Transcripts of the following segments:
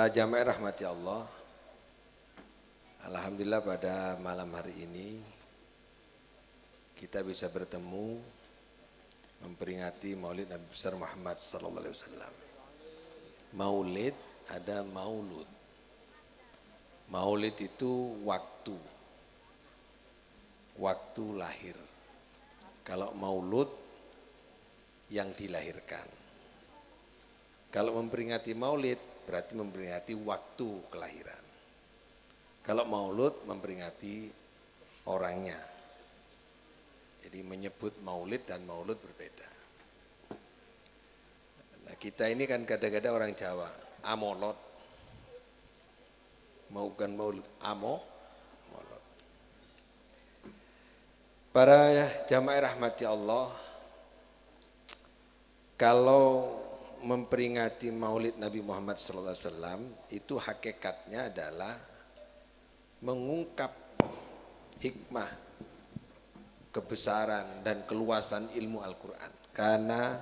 Para jamaah rahmati Allah, alhamdulillah pada malam hari ini kita bisa bertemu memperingati Maulid Nabi besar Muhammad sallallahu alaihi wasallam. Maulid ada maulud. Maulid itu waktu lahir. Kalau maulud yang dilahirkan. Kalau memperingati maulid berarti memperingati waktu kelahiran. Kalau maulud memperingati orangnya. Jadi menyebut maulid dan maulud berbeda. Nah, kita ini kan kadang-kadang orang Jawa, amolot. Mau bukan maulud, molot. Para jamaah rahmati Allah, kalau memperingati Maulid Nabi Muhammad SAW itu hakikatnya adalah mengungkap hikmah, kebesaran dan keluasan ilmu Al-Quran. Karena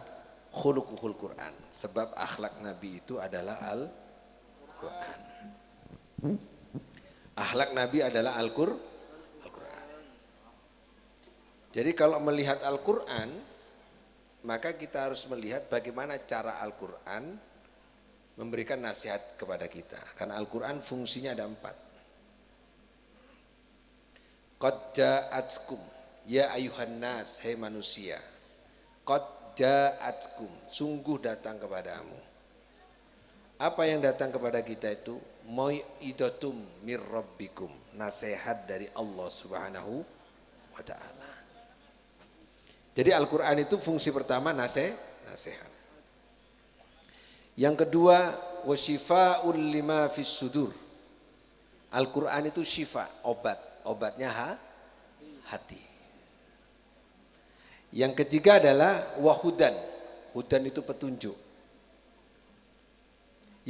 khuluquhul Quran, sebab akhlak Nabi itu adalah Al-Quran. Akhlak Nabi adalah Al-Quran. Jadi kalau melihat Al-Quran, maka kita harus melihat bagaimana cara Al-Quran memberikan nasihat kepada kita. Karena Al-Quran fungsinya ada 4. Qad ja'atkum ya ayuhan nas, hai manusia. Qad ja'atkum, sungguh datang kepadamu. Apa yang datang kepada kita itu? Mau'idatum mir rabbikum, nasihat dari Allah Subhanahu wa ta'ala. Jadi Al-Quran itu fungsi pertama nasihat. Yang kedua, wasyifa'ul lima fis sudur. Al-Quran itu syifa, obatnya hati. Yang ketiga adalah wahudan. Hudan itu petunjuk.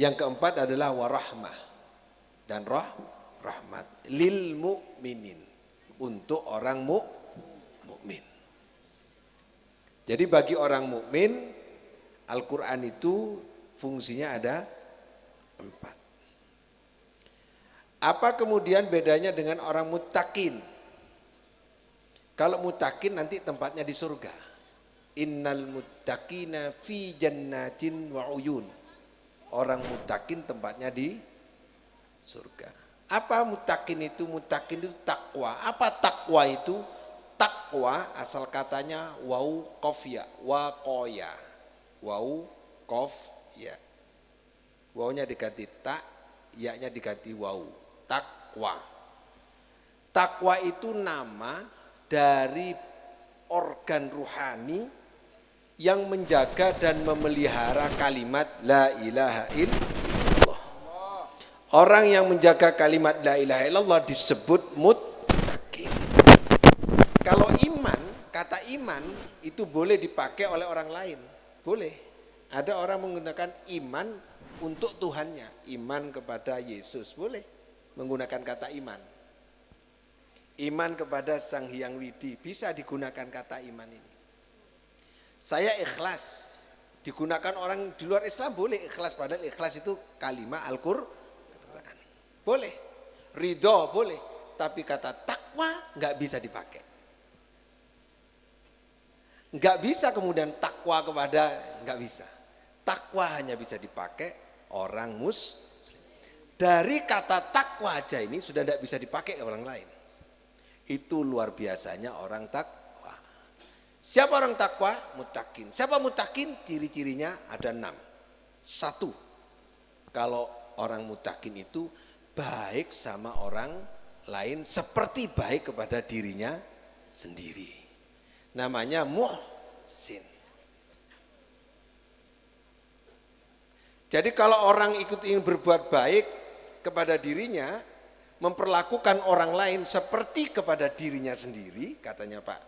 Yang keempat adalah warahmah dan rahmat lil mu'minin, untuk orang mukmin. Jadi bagi orang mukmin Al-Quran itu fungsinya ada 4. Apa kemudian bedanya dengan orang muttaqin? Kalau muttaqin nanti tempatnya di surga. Innal muttaqina fi jannatin wa uyun. Orang muttaqin tempatnya di surga. Apa muttaqin itu? Muttaqin itu takwa. Apa takwa itu? Takwa asal katanya wau kof ya, waqoya, wau kof ya. Waunya diganti tak, ya-nya diganti wau. Takwa. Takwa itu nama dari organ ruhani yang menjaga dan memelihara kalimat la ilaha illallah. Orang yang menjaga kalimat la ilaha illallah disebut Kalau iman, kata iman itu boleh dipakai oleh orang lain. Boleh. Ada orang menggunakan iman untuk Tuhannya. Iman kepada Yesus. Boleh menggunakan kata iman. Iman kepada Sang Hyang Widi. Bisa digunakan kata iman ini. Saya ikhlas. Digunakan orang di luar Islam boleh ikhlas. Padahal ikhlas itu kalimat Al-Quran. Boleh. Ridho boleh. Tapi kata takwa nggak bisa dipakai. Enggak bisa kemudian takwa kepada, enggak bisa. Takwa hanya bisa dipakai orang muslim. Dari kata takwa aja ini sudah enggak bisa dipakai orang lain. Itu luar biasanya orang takwa. Siapa orang takwa? Muttaqin. Siapa muttaqin? Ciri-cirinya ada 6. 1. Kalau orang muttaqin itu baik sama orang lain seperti baik kepada dirinya sendiri. Namanya muhsin. Jadi kalau orang ingin berbuat baik kepada dirinya, memperlakukan orang lain seperti kepada dirinya sendiri, katanya Pak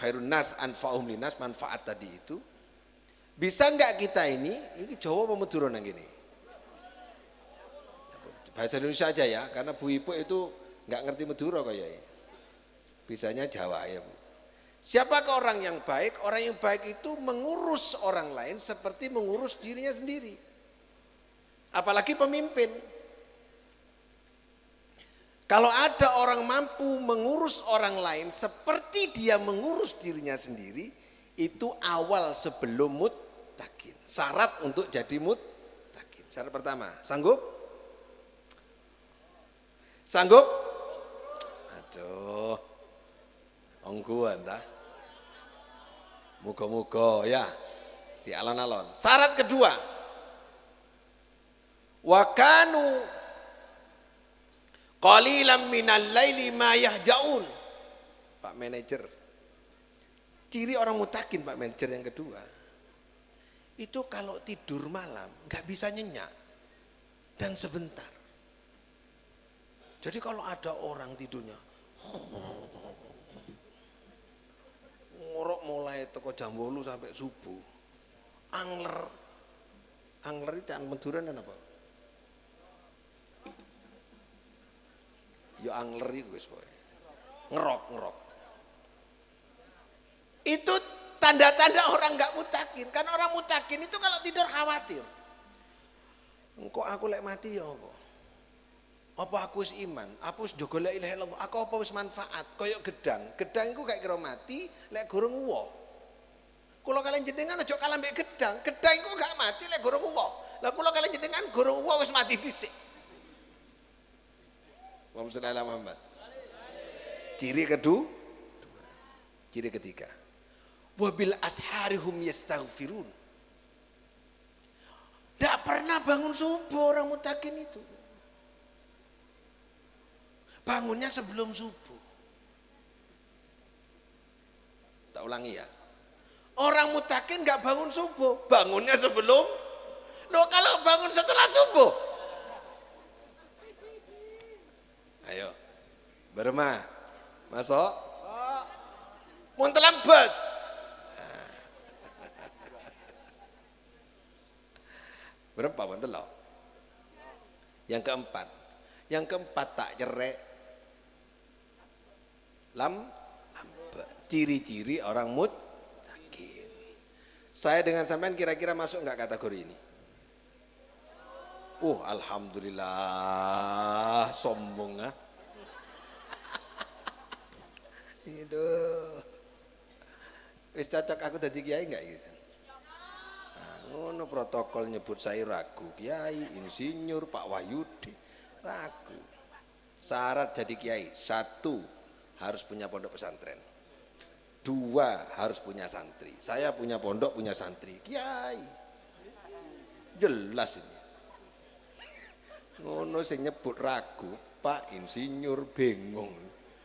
Khairun Nas anfa'uhum linnas, manfaat tadi itu. Bisa enggak kita ini Jawa apa Madura nang gini? Bahasa Indonesia aja ya, karena Bu Ibu itu enggak ngerti Madura kayaknya. Bisanya Jawa ya Bu. Siapakah orang yang baik? Orang yang baik itu mengurus orang lain seperti mengurus dirinya sendiri. Apalagi pemimpin. Kalau ada orang mampu mengurus orang lain seperti dia mengurus dirinya sendiri, itu awal sebelum muttaqin. Syarat untuk jadi muttaqin. Syarat pertama, sanggup? Sanggup? Aduh, ongguan dah. Muga-muga ya, si alon-alon. Syarat kedua, wakanu qalilan minal laili ma yahjaun. Pak manajer, ciri orang mutakin Pak manajer yang kedua, itu kalau tidur malam nggak bisa nyenyak dan sebentar. Jadi kalau ada orang tidurnya ngorok mulai teko jam 8 sampai subuh, angler itu yang Maduran apa? Ya angler itu guys, ngerok. Itu tanda-tanda orang nggak mutakin. Kan orang mutakin itu kalau tidur khawatir. Engkau aku lek mati ya apa? Apa aku wis iman? Apa wis njogo la ilaha illallah? Aku apa wis manfaat? Koyok gedang. Gedang iku gak kira mati lek gorong uwo. Kula kalian jenengan aja kalah mbek gedang. Gedang iku gak mati lek gorong uwo. Lah kula kalian jenengan gorong uwo wis mati dhisik. Allahumma shalli ala Muhammad. Ciri kedua, ciri ketiga. Wabil asharihum yastaghfirun. Tidak pernah bangun subuh orang mutakin itu. Bangunnya sebelum subuh. Tak ulangi ya. Orang mutakin nggak bangun subuh, bangunnya sebelum. Loh kalau bangun setelah subuh. Ayo, berma, masuk. Muntelan bus. Berapa muntel? Yang keempat tak cerai. Ciri-ciri orang muttaqin. Saya dengan sampean kira-kira masuk nggak kategori ini? Alhamdulillah, sombong ah. Itu wis cocok aku dadi kiai enggak gitu. Ngono protokol nyebut saya ragu, kiai, insinyur, Pak Wahyudi, ragu. Syarat jadi kiai, 1 harus punya pondok pesantren, 2 harus punya santri. Saya punya pondok, punya santri, kiai. Jelas ini. Ngono sing nyebut ragu, Pak insinyur bingung.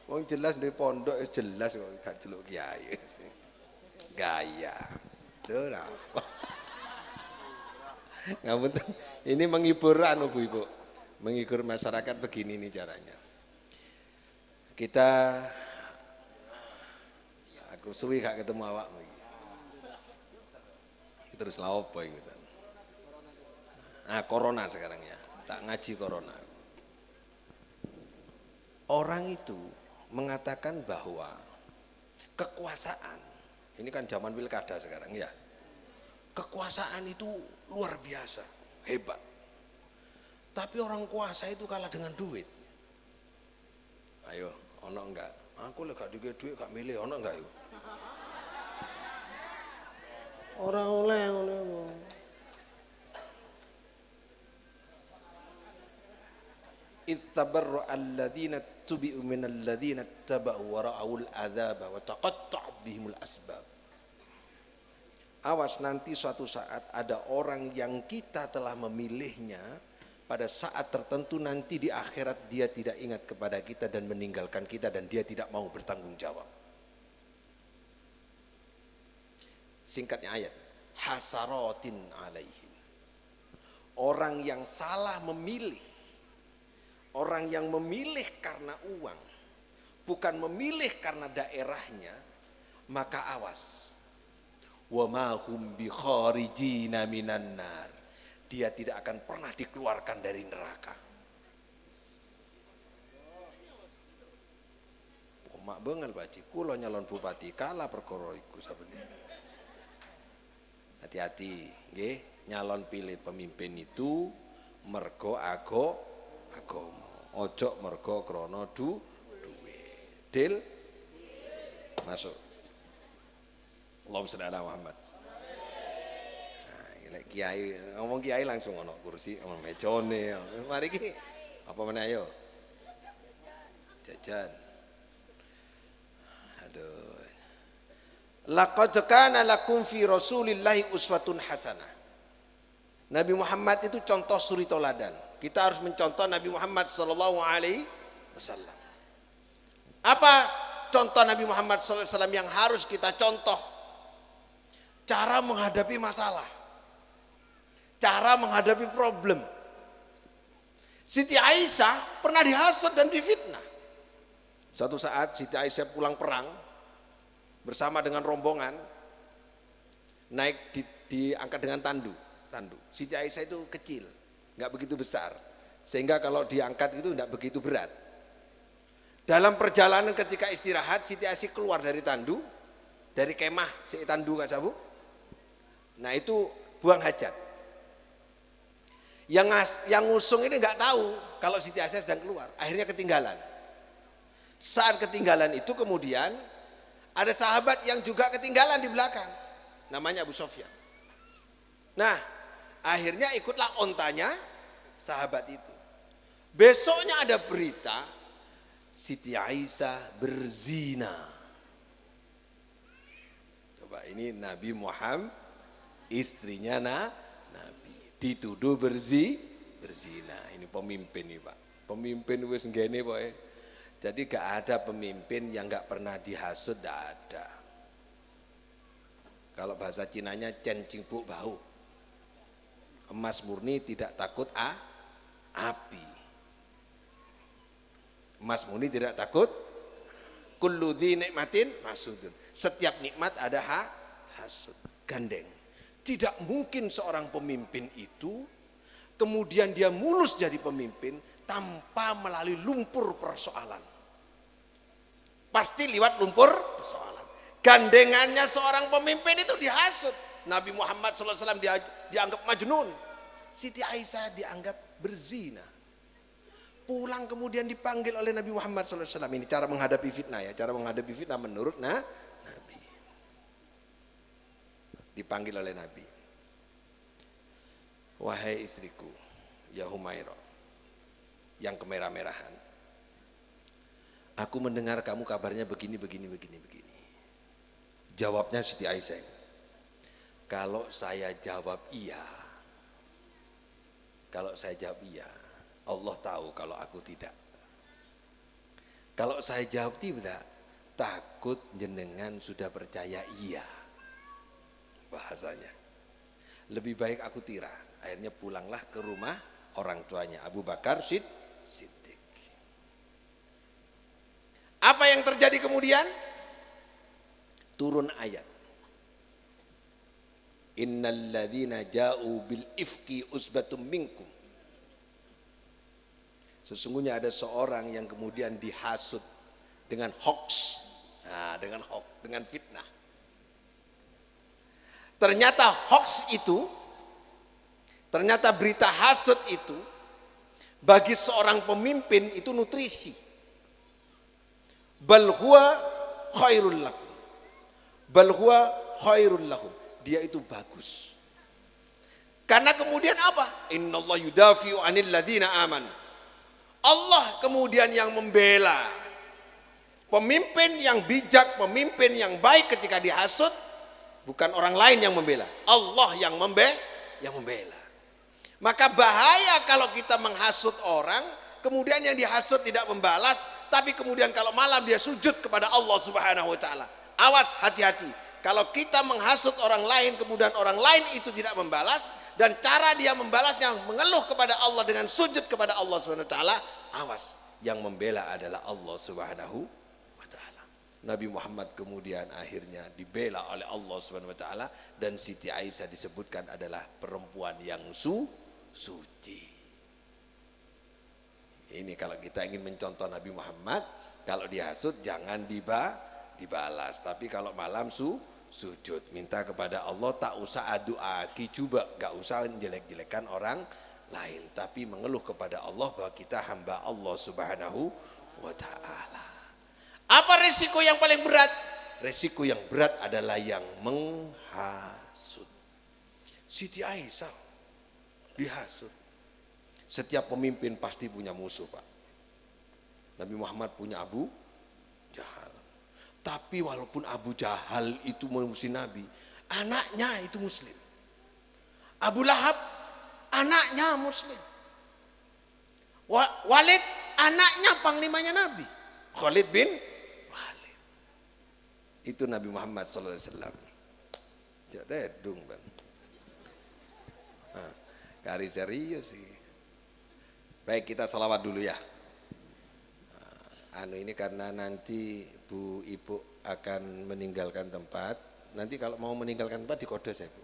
Wong jelas di pondok jelas kok gak celuk kiai. Gaya. Tuh apa? Ngapunten. Ini menghibur ibu-ibu. Menghibur masyarakat begini nih caranya. Aku suwi gak ketemu awakmu iki. Terus lha opo iki? Corona sekarang ya. Tak ngaji corona. Orang itu mengatakan bahwa kekuasaan, ini kan zaman pilkada sekarang ya. Kekuasaan itu luar biasa, hebat. Tapi orang kuasa itu kalah dengan duit. Ayo, ono enggak? Aku lek gak duwe duit gak milih, ono enggak yuk? Orang oleh. Ittabarra alladzina tubi'u minal ladzina taba'u wa ra'awul adzaba wa taqatta'at bihimul asbab. Awas nanti suatu saat ada orang yang kita telah memilihnya, pada saat tertentu nanti di akhirat dia tidak ingat kepada kita dan meninggalkan kita dan dia tidak mau bertanggung jawab. Singkatnya ayat, hasaratin alaihim. Orang yang salah memilih, orang yang memilih karena uang, bukan memilih karena daerahnya, maka awas. Wa ma hum bi kharijina minan nar. Dia tidak akan pernah dikeluarkan dari neraka. Mak bengal baci, kula nyalon bupati kalah perkara iku sabenere. Hati-hati, nggih, nyalon pilih pemimpin itu mergo agama. Ojo mergo krana duwe. Deal masuk. Allahumma shalli ala Muhammad. Nah, kiai ngomong kiai langsung ono kursi, ono mejone. Mari iki apa meneh ayo? Jajan. Aduh. Laqad kana lakum fi Rasulillahi uswatun hasanah. Nabi Muhammad itu contoh suri toladan. Kita harus mencontoh Nabi Muhammad sallallahu alaihi wasallam. Apa contoh Nabi Muhammad sallallahu alaihi wasallam yang harus kita contoh? Cara menghadapi masalah. Cara menghadapi problem. Siti Aisyah pernah dihasut dan difitnah. Suatu saat Siti Aisyah pulang perang bersama dengan rombongan naik diangkat dengan tandu. Siti Aisyah itu kecil, nggak begitu besar, sehingga kalau diangkat itu nggak begitu berat. Dalam perjalanan ketika istirahat, Siti Aisyah keluar dari tandu, dari kemah si tandu Kak Sabu. Nah itu buang hajat. Yang ngusung ini nggak tahu kalau Siti Aisyah sedang keluar, akhirnya ketinggalan. Saat ketinggalan itu kemudian ada sahabat yang juga ketinggalan di belakang, namanya Abu Sofyan. Nah, akhirnya ikutlah ontanya sahabat itu. Besoknya ada berita Siti Aisyah berzina. Coba ini Nabi Muhammad, istrinya Nabi, dituduh berzina. Ini pemimpin nih Pak. Pemimpin wis nggene pokoke. Jadi gak ada pemimpin yang gak pernah dihasut, gak ada. Kalau bahasa Cinanya Chen Cingpu bau. Emas murni tidak takut api. Emas murni tidak takut. Kullu dzi nikmatin masudun. Setiap nikmat ada hasud, gandeng. Tidak mungkin seorang pemimpin itu kemudian dia mulus jadi pemimpin tanpa melalui lumpur persoalan. Pasti lewat lumpur persoalan. Gandengannya seorang pemimpin itu dihasut. Nabi Muhammad SAW dianggap majnun. Siti Aisyah dianggap berzina. Pulang kemudian dipanggil oleh Nabi Muhammad SAW. Ini cara menghadapi fitnah ya. Cara menghadapi fitnah menurut Nabi. Dipanggil oleh Nabi. Wahai istriku, ya Humairah, yang kemerah-merahan. Aku mendengar kamu kabarnya begini. Jawabnya Siti Aisyah. Kalau saya jawab iya, Allah tahu kalau aku tidak. Kalau saya jawab tidak, takut jenengan sudah percaya iya. Bahasanya. Lebih baik aku tira. Akhirnya pulanglah ke rumah orang tuanya, Abu Bakar Siddiq. Apa yang terjadi kemudian? Turun ayat. Innal ladzina ja'u bil ifki usbatum minkum. Sesungguhnya ada seorang yang kemudian dihasut dengan hoax. Nah, dengan fitnah. Ternyata hoax itu, ternyata berita hasut itu bagi seorang pemimpin itu nutrisi. Bal huwa khairul lakum. Bal huwa khairul lahum. Dia itu bagus. Karena kemudian apa? Innallaha yudafi'u 'anil ladzina amanu. Allah kemudian yang membela. Pemimpin yang bijak, pemimpin yang baik ketika dihasut, bukan orang lain yang membela. Allah yang membela. Maka bahaya kalau kita menghasut orang, kemudian yang dihasut tidak membalas, tapi kemudian kalau malam dia sujud kepada Allah Subhanahu wa taala. Awas, hati-hati. Kalau kita menghasut orang lain, kemudian orang lain itu tidak membalas, dan cara dia membalasnya mengeluh kepada Allah dengan sujud kepada Allah Subhanahu wa taala, awas, yang membela adalah Allah Subhanahu wa taala. Nabi Muhammad kemudian akhirnya dibela oleh Allah Subhanahu wa taala, dan Siti Aisyah disebutkan adalah perempuan yang suci. Ini kalau kita ingin mencontoh Nabi Muhammad, kalau dihasut jangan dibalas, tapi kalau malam sujud minta kepada Allah, tak usah adu aki coba, gak usah jelek-jelekan orang lain, tapi mengeluh kepada Allah bahwa kita hamba Allah Subhanahu wa ta'ala. Apa resiko yang paling berat? Resiko yang berat adalah yang menghasut. Siti Aisyah dihasut. Setiap pemimpin pasti punya musuh, Pak. Nabi Muhammad punya Abu Jahal. Tapi walaupun Abu Jahal itu memusuhi Nabi, anaknya itu muslim. Abu Lahab anaknya muslim. Walid anaknya panglimanya Nabi, Khalid bin Walid. Itu Nabi Muhammad SAW. Jadi dong, Bang. Kari serius sih. Baik, kita salawat dulu ya. Ini karena nanti Bu Ibu akan meninggalkan tempat. Nanti kalau mau meninggalkan tempat dikode saya, Bu.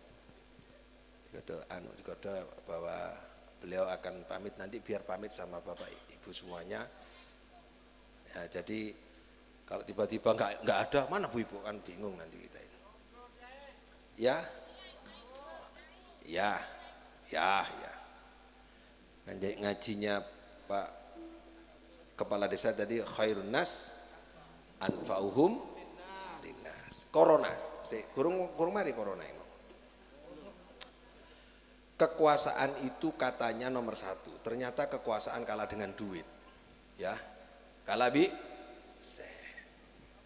Dikode bahwa beliau akan pamit, nanti biar pamit sama Bapak Ibu semuanya. Ya, jadi kalau tiba-tiba nggak ada, mana Bu Ibu, kan bingung nanti kita itu. Ya. Ngajinya Pak Kepala Desa tadi, khairun nas anfa'uhum linnas. Corona, kurung mari corona ini. Kekuasaan itu katanya nomor satu. Ternyata kekuasaan kalah dengan duit. Ya, kalah bi.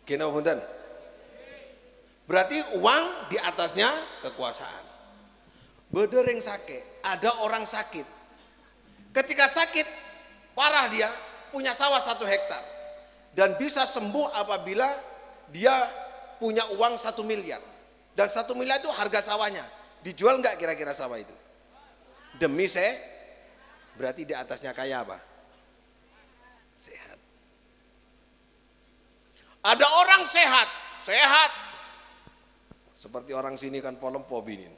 Kena punten. Berarti uang di atasnya kekuasaan. Bedering sakit, ada orang sakit. Ketika sakit parah, dia punya sawah 1 hektar dan bisa sembuh apabila dia punya uang 1 miliar, dan 1 miliar itu harga sawahnya. Dijual nggak kira-kira sawah itu? Demi berarti di atasnya kaya apa? Sehat. Ada orang sehat seperti orang sini kan polem pobinin,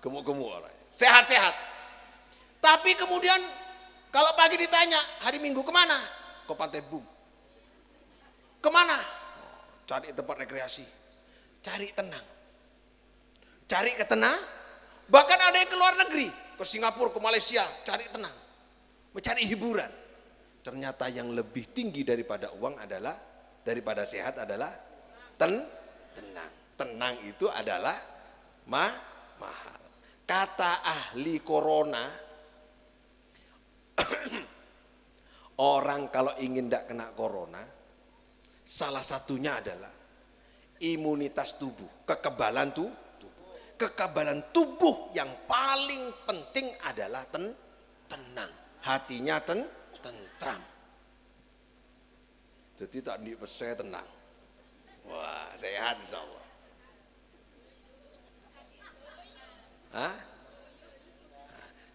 gemuk-gemuk orang, sehat-sehat. Tapi kemudian kalau pagi ditanya, hari Minggu kemana? Ke Pantai Bum. Kemana? Cari tempat rekreasi, cari tenang, cari ketenang. Bahkan ada yang ke luar negeri, ke Singapura, ke Malaysia, cari tenang, mencari hiburan. Ternyata yang lebih tinggi daripada uang adalah, daripada sehat adalah tenang. Tenang itu adalah mahal. Kata ahli corona, orang kalau ingin tidak kena corona, salah satunya adalah imunitas tubuh, kekebalan tubuh. Kekebalan tubuh yang paling penting adalah tenang, hatinya tentram. Jadi tak saya tenang, wah sehat insya Allah.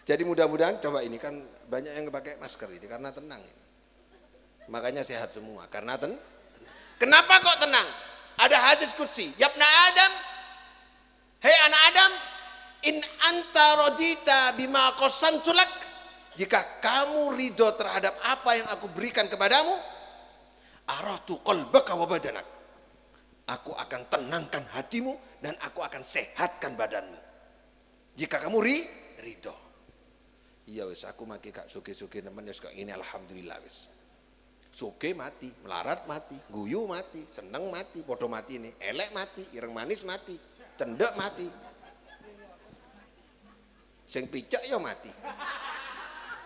Jadi mudah-mudahan, coba ini kan banyak yang pakai masker ini karena tenang ini. Makanya sehat semua karena tenang. Kenapa kok tenang? Ada hadis qudsi, yabna Adam, hei anak Adam, in anta radita bima qasamtu lak, jika kamu ridho terhadap apa yang aku berikan kepadamu, aratu qalbaka wa badanak, aku akan tenangkan hatimu dan aku akan sehatkan badanmu. Jika kamu ridho. Iya wis, aku maki kak suke nemen wis kok ini alhamdulillah wis. Suke mati, melarat mati, guyu mati, seneng mati, podo mati ini, elek mati, ireng manis mati, cendek mati. Sing picek yo mati.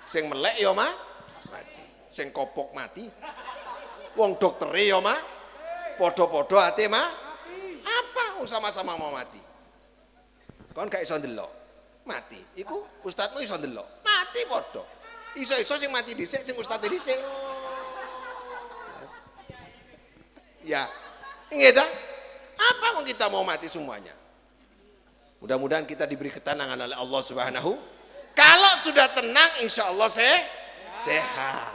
Sing melek yo mati. Sing kopok mati. Wong doktere yo podo-podo ate apa sama-sama mau mati. Kon gak iso ndelok. Mati, iku ustadmu iso ndelok, mati podo. Iso-iso sing mati dhisik, sing ustadz dhisik. Ya, nggih ta? Apa mau kita mau mati semuanya? Mudah-mudahan kita diberi ketenangan oleh Allah Subhanahu. Kalau sudah tenang, insya Allah sehat.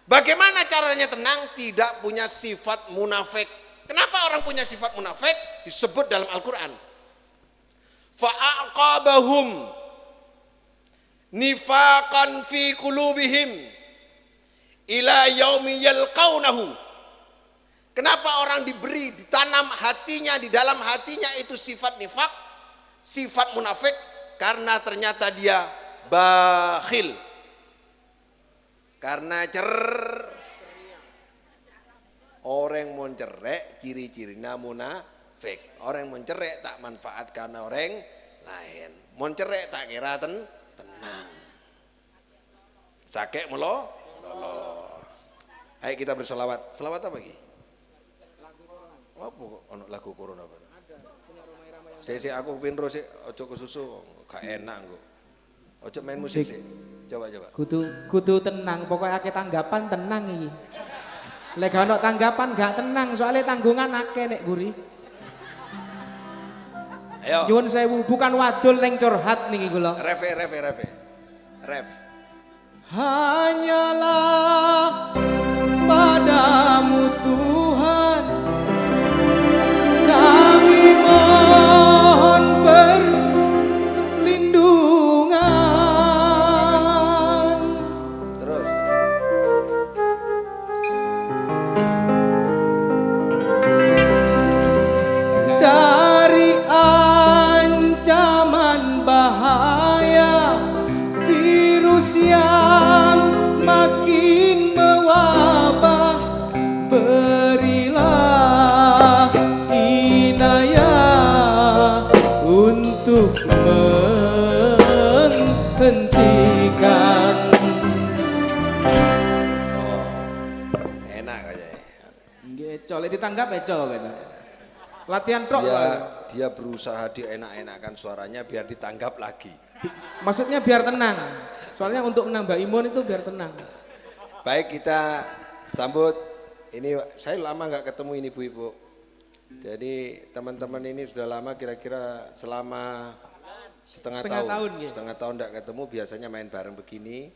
Bagaimana caranya tenang? Tidak punya sifat munafik. Kenapa orang punya sifat munafik? Disebut dalam Al-Quran. Fa'aqabahum nifaqan fi qulubihim ila yaumi yalqaunahu. Kenapa orang ditanam hatinya, di dalam hatinya itu sifat nifak, sifat munafik, karena ternyata dia bakhil. Karena orang mau cerek ciri-cirinya munafik. Orang mau cerek tak manfaat karena orang lain. Mau cerek tak kira tenang. Sakek melo. Ayo kita berselawat. Selawat apa lagi? Apa ono lagu corona apa? Saya aku pinro sih, ojo ke susu, gak enak kok. Ojo main musik sih. Coba. Kudu tenang, pokoknya akeh tanggapan tenang iki. Lek gak ono tanggapan gak tenang, soalnya tanggungan akeh nek buri. Ayo. Nyuwun sewu, bukan wadul ning curhat niki kula. Ref. Hanyalah padamu Tuhan kami mohon perlindungan. Terus. Dari ancaman bahaya virus yang makin mewabah, berilah inayah untuk menghentikan. Enak aja. Nggih, colek ditanggap eco gitu. Latihan tok. Dia berusaha dienak-enakan suaranya biar ditanggap lagi. Maksudnya biar tenang. Soalnya untuk menambah imun itu biar tenang. Baik, kita sambut. Ini saya lama nggak ketemu ini ibu-ibu. Jadi teman-teman ini sudah lama, kira-kira selama setengah tahun. Ya? Setengah tahun nggak ketemu, biasanya main bareng begini.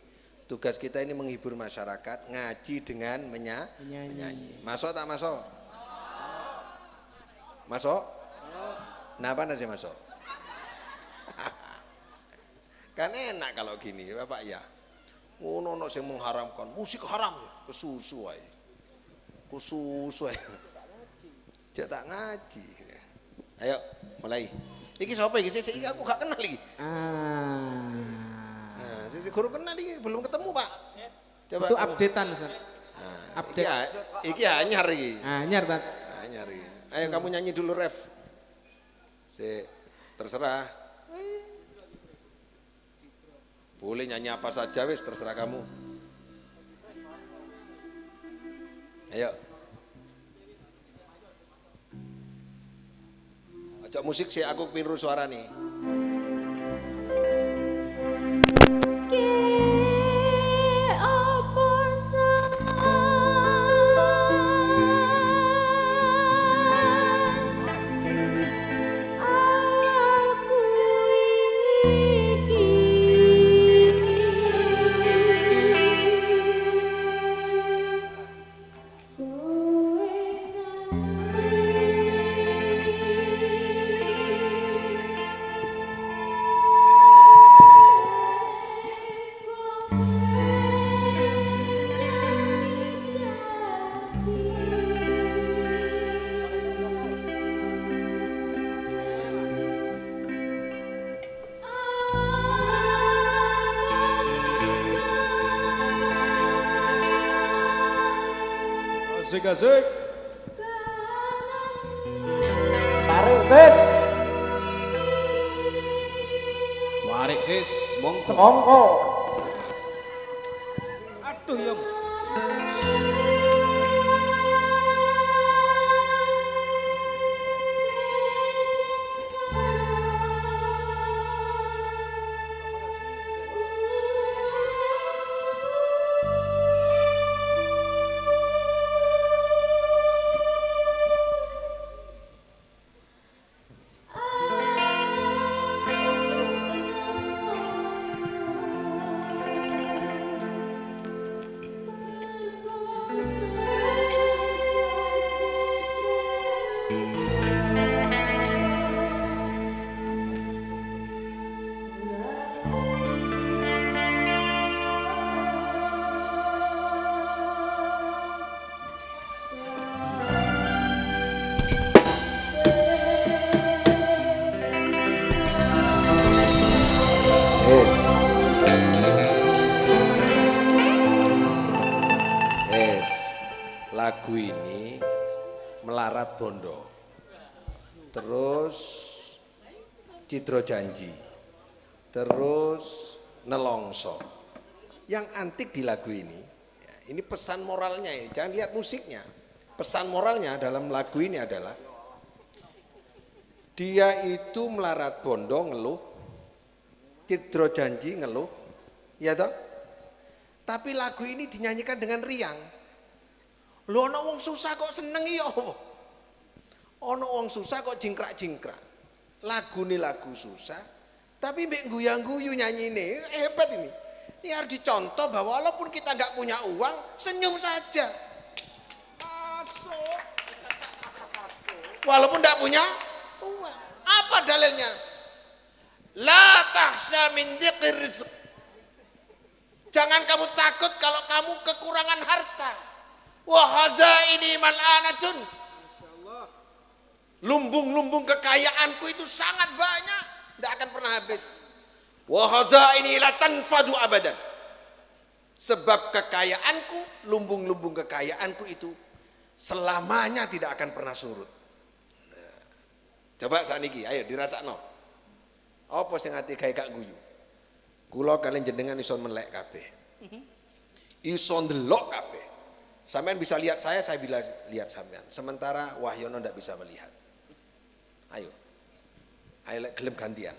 Tugas kita ini menghibur masyarakat, ngaji dengan menyanyi. Masuk tak masuk? Masuk? Kenapa nasi masuk? Kan enak kalau gini, Bapak ya. Ngono sing mengharamkan musik haram, kesusu ae. Dia tak ngaji. Ayo, mulai. Iki sapa iki? Iki aku gak kenal iki. Nah, sisi guru kenal iki, belum ketemu, Pak. Coba. Itu updatean, Ustaz. Nah, update. Iki anyar iki. Anyar, Pak. Anyar iki. Ayo kamu nyanyi dulu, Ref. Terserah. Boleh nyanyi apa saja wis, terserah kamu. Ayo. Ajak musik sih, aku pinru suara nih. Asik. Tarik sis. Tarik sis, semongko. Aduh yang. lagu ini melarat bondo, terus Cidro Janji, terus Nelongso. Yang antik di lagu ini pesan moralnya ini, jangan lihat musiknya. Pesan moralnya dalam lagu ini adalah dia itu melarat bondo ngeluh, Cidro Janji ngeluh, ya toh? Tapi lagu ini dinyanyikan dengan riang. Lho ana wong susah kok seneng ya apa? Ana wong susah kok jingkrak-jingkrak. Lagu susah, tapi mbek guyang-guyu nyanyine, hebat ini. Ini harus dicontoh bahwa walaupun kita nggak punya uang, senyum saja. Walaupun nggak punya uang. Apa dalilnya? La tahsya min dhiqir rizq. Jangan kamu takut kalau kamu kekurangan harta. Wa hazaini mal'anatun. Lumbung-lumbung kekayaanku itu sangat banyak, tidak akan pernah habis. Wa hazaini la tanfadu abadan. Sebab kekayaanku, lumbung-lumbung kekayaanku itu selamanya tidak akan pernah surut. Nah, coba saniki, ayo dirasakno. Apa sing ati gawe gak guyu? Kula kalian jenengan iso melek kabeh. Iso ndelok kabeh. Sampean bisa lihat saya bisa lihat sampean. Sementara Wahyono ndak bisa melihat. Ayo. Ayo lek gelem gantian.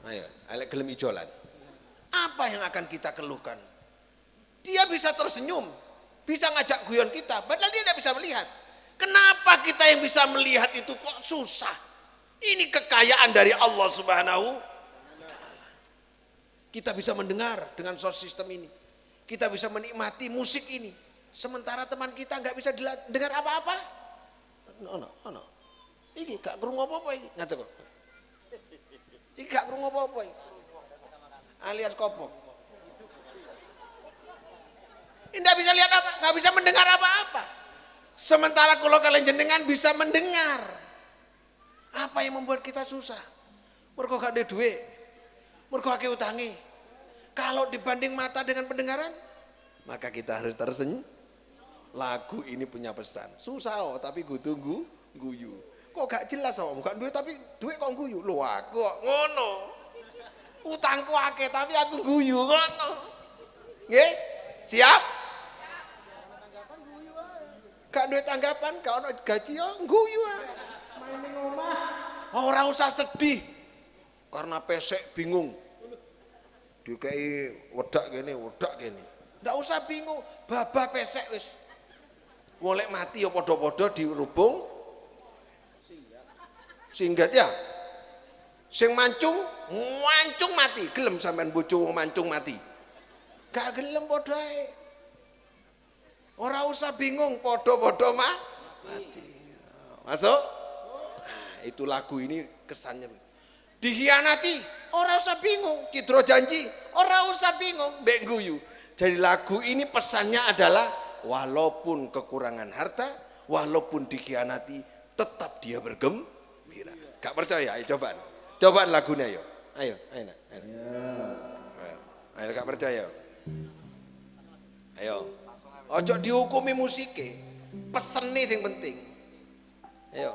Ayo lek gelem ijolan. Apa yang akan kita keluhkan? Dia bisa tersenyum, bisa ngajak guyon kita, padahal dia tidak bisa melihat. Kenapa kita yang bisa melihat itu kok susah? Ini kekayaan dari Allah Subhanahu wa Ta'ala. Kita bisa mendengar dengan sound system ini. Kita bisa menikmati musik ini. Sementara teman kita nggak bisa dengar apa-apa. Ono. Iki gak krungu apa-apa iki, ngaten kok. Iki gak krungu apa-apa iki. Alias kopok. Tidak bisa lihat apa, nggak bisa mendengar apa-apa. Sementara kalau kalian jenengan bisa mendengar. Apa yang membuat kita susah? Mergo gak ada duit, mergo akeh utangi. Kalau dibanding mata dengan pendengaran, maka kita harus tersenyum. Lagu ini punya pesan. Susah tapi gue tunggu guyu. Kok gak jelas bukan duit tapi duit kok guyu. Loh aku kok ngono. Utangku akeh tapi aku guyu ngono. Nggih? Siap? Gak duit tanggapan, gak ono gaji yo guyu ae. Main ning omah. Ora usah sedih. Karena pesek bingung. Dikei wedak kene. Ndak usah bingung, babah pesek wis. Golek mati ya padha-padha dirubung. Singgat ya. Sing mancung mati. Gelem sampean bojo wong mancung mati. Gak gelem padha ae. Ora usah bingung, padha-padha mati. Masuk? Nah, itu lagu ini kesannya. Dikhianati, ora usah bingung. Cidro Janji, ora usah bingung. Mbek guyu. Jadi lagu ini pesannya adalah walaupun kekurangan harta, walaupun dikhianati, tetap dia bergembira. Gak percaya? Ayo cobaan lagunya ayo. Ayo. Ayo gak percaya. Ayo. Ojo dihukumi musike. Pesene sing penting. Ayo.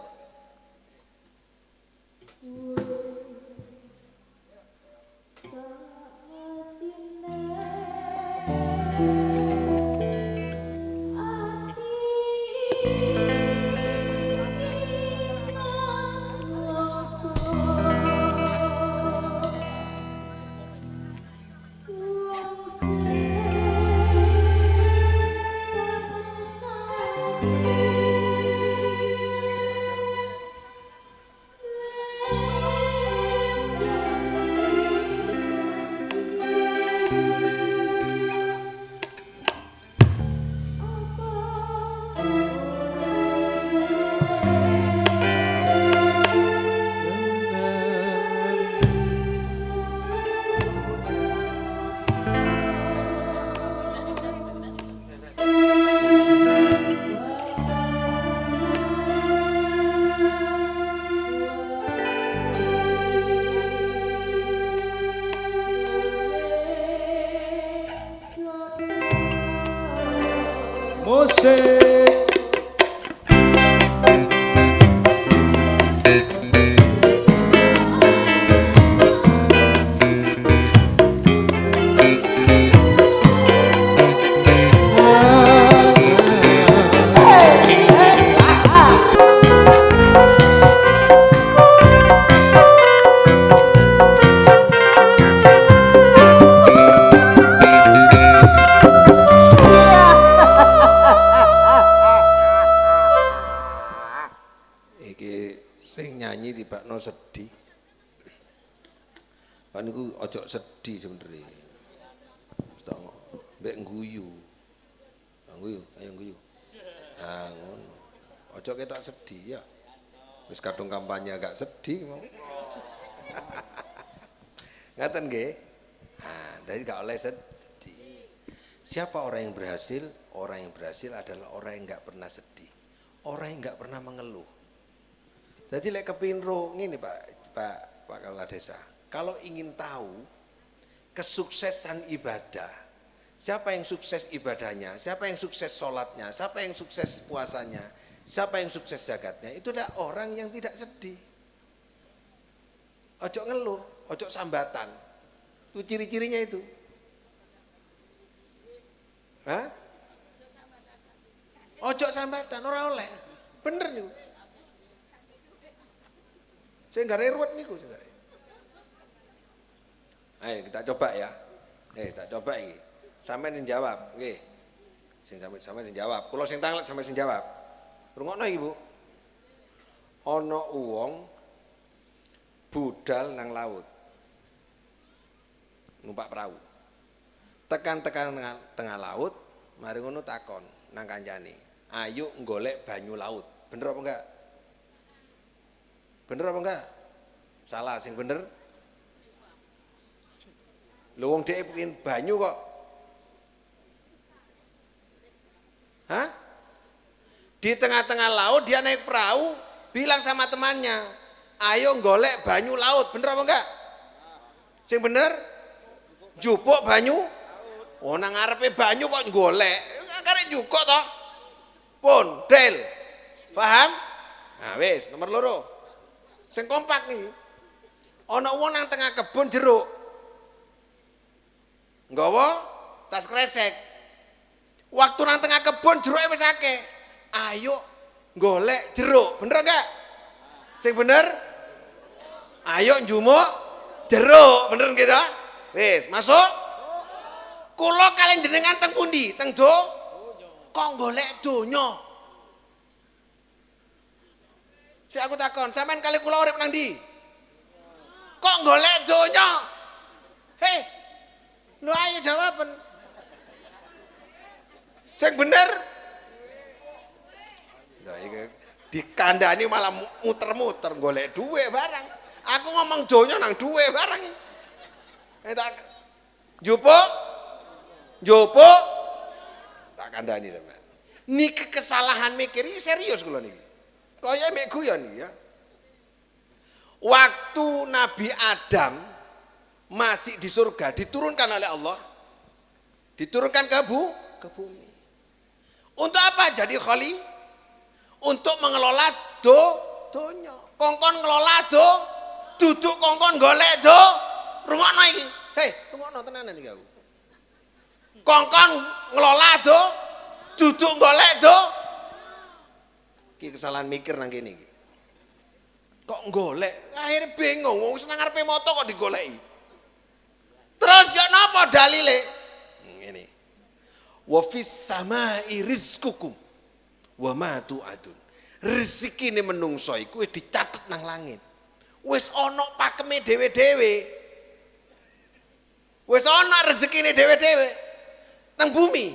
nyanyi tibakno sedih. Kan niku ojo sedih sebenarnya. Mbek guyu. Guyu, ayo guyu. Nah, ngono. Ojo ketok sedih ya. Wis kadung kampanye agak sedih mau. Ngaten nggih? Nah, dari gak oleh sedih. Siapa orang yang berhasil? Orang yang berhasil adalah orang yang enggak pernah sedih. Orang yang enggak pernah mengeluh. Jadi lek kepingin ngene Pak Kepala Desa. Kalau ingin tahu kesuksesan ibadah, siapa yang sukses ibadahnya, siapa yang sukses sholatnya, siapa yang sukses puasanya, siapa yang sukses zakatnya, itu adalah orang yang tidak sedih. Ojo ngeluh, ojo sambatan. Itu ciri-cirinya itu. Hah? Ojo sambatan, ora oleh. Bener niku. Saya nggak ruwet niku sebenarnya. Ayo kita coba ya. Kita coba ini. Sampai yang jawab, nggih. Sampai yang jawab. Kulo sing tanglet sampai sing jawab. Rungokno iki, Bu. Ana uwong budal nang laut. Numpak perahu. Tekan-tekan tengah laut, mari ngono takon nang kancane. Ayo golek banyu laut. Bener apa enggak? Bener apa enggak? Salah, sing bener. Lho wong dhek pengen banyu kok. Hah? Di tengah-tengah laut dia naik perahu, bilang sama temannya, ayo golek banyu laut. Bener apa enggak? Sing bener? Jupuk banyu. Oh nang ngarepe banyu kok golek. Karek jukuk toh. Pun, del. Paham? Nah wis, nomor loro. Sing kompak nih. Ana wong nang tengah kebun jeruk. Nggawa tas kresek. Waktu nang tengah kebun jeruke wis akeh. Ayo golek jeruk. Bener enggak? Sing bener? Ayo njumuk jeruk. Bener gitu? Wis, masuk. Kula kalian jenengan teng pundi? Teng do? Kok golek donya? Si aku takon, sampean kali kula urip nang ndi? Kok golek donya? Hei, lu ayo jawaban. Sing bener? Lah iki dikandani malah muter-muter golek duwe barang. Aku ngomong donya nang duwe barang iki. Tak jupuk tak kandani sampean. Niki kesalahan mikir iki serius kula niki. Kaya mek guyon iki ya. Waktu Nabi Adam masih di surga diturunkan oleh Allah, diturunkan ke bumi. Untuk apa jadi khali? Untuk mengelola donya. Kongkon ngelola duduk kongkon golek rungokno iki. Hei, rungokno tenanan iki aku. Kongkon ngelola duduk golek iki kesalahan mikir nang kene iki. Kok golek? Akhirnya bingung, wong seneng ngarepe moto kok digoleki. Terus ya napa dalile? Ngene. Wa fis samai rizqukum wa ma tu'adun. Rezekine menungso iku wis dicatet nang langit. Wis ana pakeme dhewe-dhewe. Wis ana rezekine dhewe-dhewe nang bumi.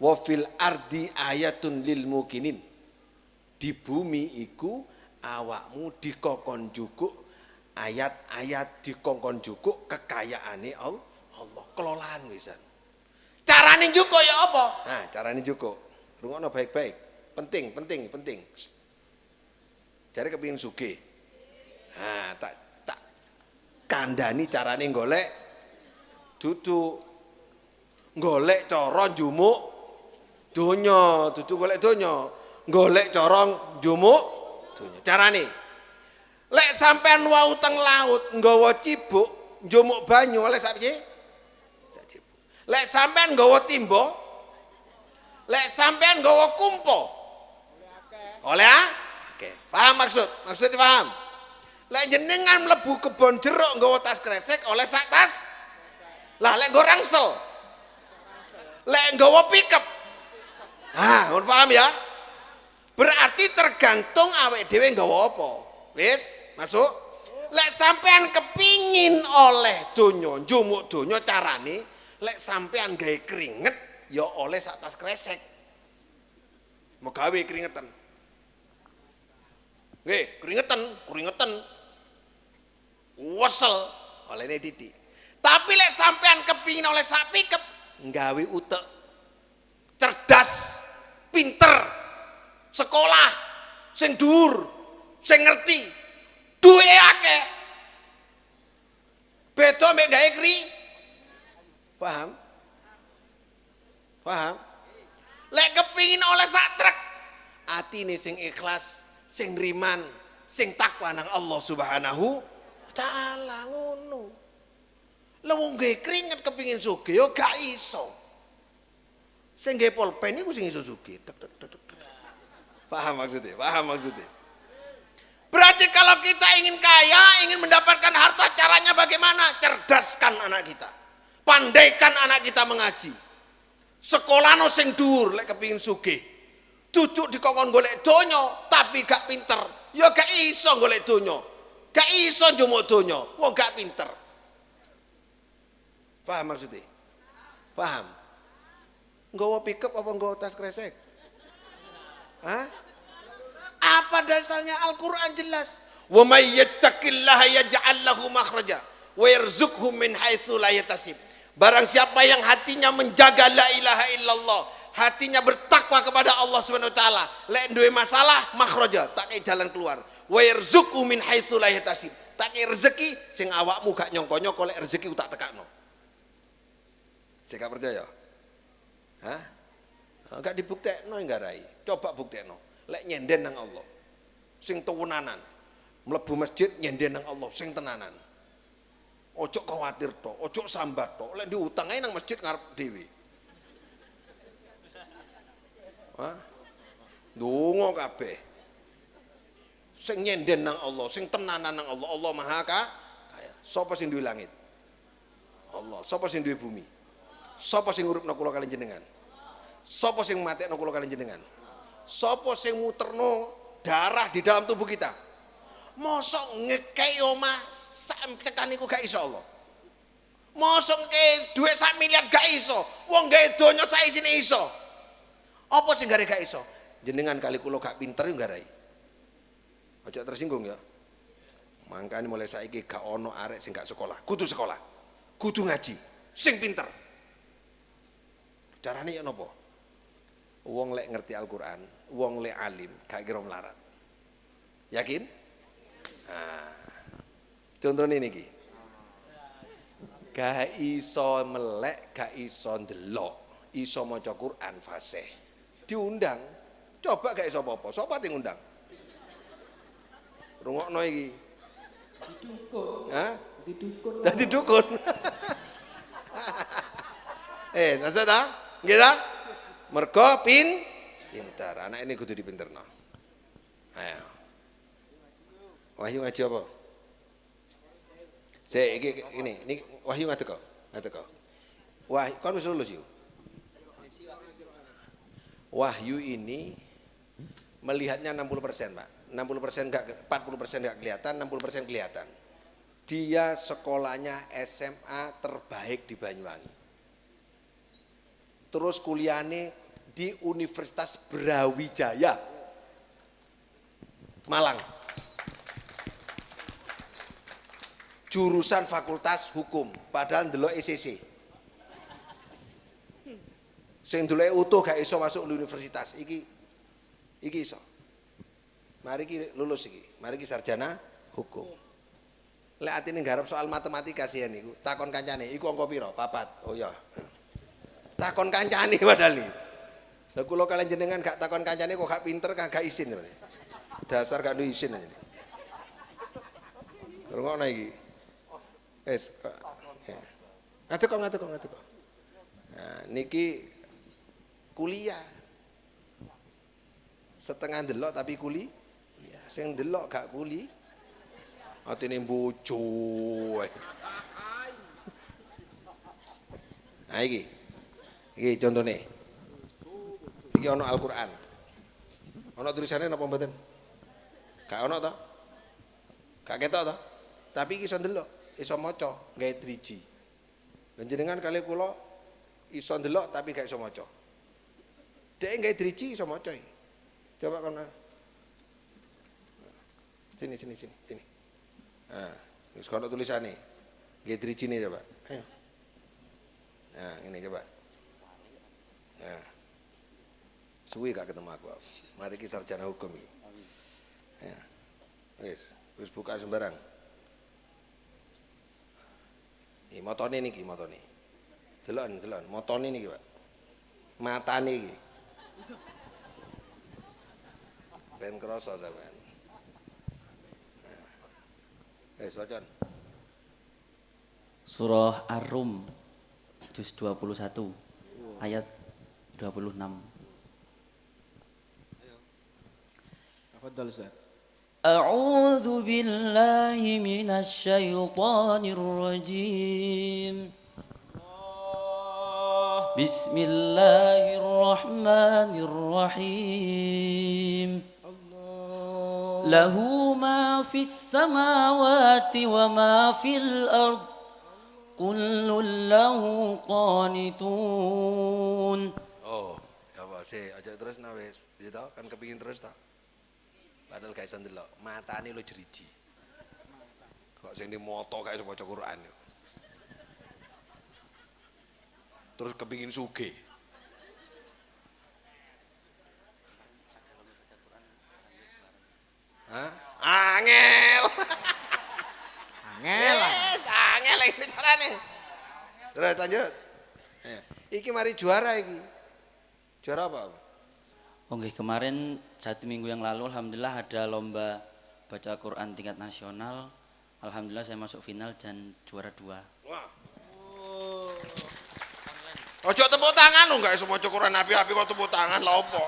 Wa fil ardi ayatun lil mukinin. Di bumi iku awakmu dikongkon jukuk ayat-ayat dikongkon jukuk kekayaane Allah kelolaan wisan. Carane jukuk ya apa? Nah, carane jukuk. Rungokno baik-baik. Penting. Jare kepengin sugih. Nah, tak kandhani carane golek dudu golek cara njumuk donya, dudu golek donya. Golek cara njumuk donya. Carane lek sampean wau teng laut nggawa cibuk njumuk banyu oleh sak piye? Sak cibuk. Lek sampean nggawa timba, lek sampean nggawa kumpo oleh akeh. Paham maksud? Maksudnya paham? Lek jenengan mlebu kebon jeruk nggawa tas kresek oleh sak tas. Lah lek nggo rangsel. Lek nggawa pickup. Paham ya? Berarti tergantung awake dhewe nggawa apa. Wis? Masuk? Lek sampean kepingin oleh donya, njumuk donya carane lek sampean gawe keringet ya oleh sak tas kresek. Megawe keringetan. Nggih, keringetan. Wesel olehne titik. Tapi lek sampean kepingin oleh sak pikep, nggawe utek. Cerdas, pinter, sekolah, sing dhuwur, sing ngerti, duwe akeh. Beda mek gawe kri. Paham? Paham? Lek kepingin oleh sak trek, atine sing ikhlas, sing riman, sing takwa nang Allah Subhanahu wa taala ngono. Lah wong gawe keringet kepingin sugih yo gak iso. Sing gawe pulpen iku sing iso sugih. Paham maksudnya? Paham maksudnya? Berarti kalau kita ingin kaya, ingin mendapatkan harta, caranya bagaimana? Cerdaskan anak kita. Pandaikan anak kita mengaji. Sekolahno sing dhuwur lek kepingin sugih. Duduk dikongkon golek donya tapi gak pinter. Ya gak iso golek donya. Gak iso njumuk donya, wong gak pinter. Paham maksudnya? Paham? Nggawa pickup apa nggawa tas kresek? Hah? Apa dasarnya Al-Qur'an jelas? Wa may yattaqillaha yaj'al lahu makhraja wa yarzuqhu min haitsu la yahtasib. Barang siapa yang hatinya menjaga la ilaha illallah, hatinya bertakwa kepada Allah Subhanahu wa taala, lek duwe masalah makhraja, tak kei jalan keluar. Wa yarzuqhu min haitsu la yahtasib. Tak kei rezeki sing awakmu gak nyongko-nyongko lek rezeki tak tekakno. Saya gak percaya. Hah? Gak dibuktekno nggarai. Coba buktekno. Lek nyenden nang Allah. Sing tuwunanan. Mlebu masjid nyenden nang Allah sing tenanan. Ojo khawatir to, ojo sambat to. Lek diutang ae nang masjid ngarep dhewe. Hah? Ndonga kabeh. Sing nyenden nang Allah, sing tenanan nang Allah. Allah Maha Kaya. Sapa sing duwe langit? Allah. Sapa sing duwe bumi? Sapa sing ngurupna kula kaliyan jenengan? Sapa sing matekno kula kaliyan jenengan? Sapa sing muterno darah di dalam tubuh kita? Mosok ngekei omah sak tekan niku gak iso Allah. Mosok ngekei dhuwit sak miliar gak iso. Wong gawe donya sak isine iso. Apa sing gare gak iso? Jenengan kali kula gak pinter yo garai. Aja tersinggung ya. Mangkane mulai saiki gak ono arek sing gak sekolah. Kudu sekolah. Kudu ngaji. Sing pinter. Carane ya napa? Wong lek ngerti Al-Qur'an, wong lek alim gak kira melarat. Yakin? Nah, contohnya niki. Gak iso melek, gak iso ndelok, iso maca Qur'an fasih. Diundang. Coba gak iso apa-apa. Sapa sing ngundang? Rungokno iki. Didukun. Hah? Didukun. Dadi dukun. Ngerti ta? Nggih ta? Mergo pinter. Anak ini kudu dipinterno. Ayo. Wahyu ngaji apa? Ini Wahyu ngadeg kok. Wahyu kon wis lulus yuk. Wahyu ini melihatnya 60%, Pak. 60% enggak, 40% enggak kelihatan, 60% kelihatan. Dia sekolahnya SMA terbaik di Banyuwangi. Terus kuliahnya di Universitas Brawijaya, Malang. Jurusan Fakultas Hukum, padahal ndelok ECC. Sing ndelok utuh gak iso masuk universitas. Iki iso. Mari ki lulus iki. Mari ki sarjana hukum. Lek atine nggarap soal matematika sih niku, takon kancane, iku angka pira? 4. Oh iya. Takon kancane padahal iki. Lah kula kalian jenengan gak takon kancane kok gak pinter gak isin. Dasar gak duwe isin aja. Rungokno iki. Wis. Ngadeg kok. Nah, niki kuliah. Setengah ndelok tapi kuliah. Sing ndelok gak kuli. Atine bojo. Nah iki. Iki contone. Iki ana Al-Qur'an. Ana tulisane napa mboten? Gak ana to? Gak ketok to. Tapi iki iso ndelok, iso maca, gawe driji. Panjenengan kali kula iso ndelok tapi gak iso maca. Dek gawe driji iso maca iki. Coba kono. Sini. Nah, wis kono tulisane. Gawe drijine coba. Ayo. Nah, ini coba. Nah. Suwi gak ketemu aku. Mari ki sarjana hukum iki. Ya. Wis buka sembarang. Iki motone niki motone. Delon, motone niki, Pak. Matane iki. Ben krasa sampean. Wis wacan. Surah Ar-Rum juz 21 ayat 26. Tafadhal Ustaz. A'udzu billahi minasy syaithanir rajim. Bismillahirrahmanirrahim. Lahu ma fis samawati wa ma fil ard. Kullun lahu qanitun. Oh, ya apa sih, aja terus nah wis. Piye to? Kan kepingin terus ta. Padahal gak iso ndelok, matane lo jeriji. Kok sing dimoto gak iso maca Quran. Terus kepingin sugih. Hah? Angel. Yes, angel iki carane. Terus lanjut. Iki mari juara iki. Juara apa? Oh nggih, kemarin 1 minggu yang lalu alhamdulillah ada lomba baca Quran tingkat nasional. Alhamdulillah saya masuk final dan juara 2. Wah. Ojo tepuk tangan lho, gak iso maca Quran api-api kok tepuk tangan lha opo?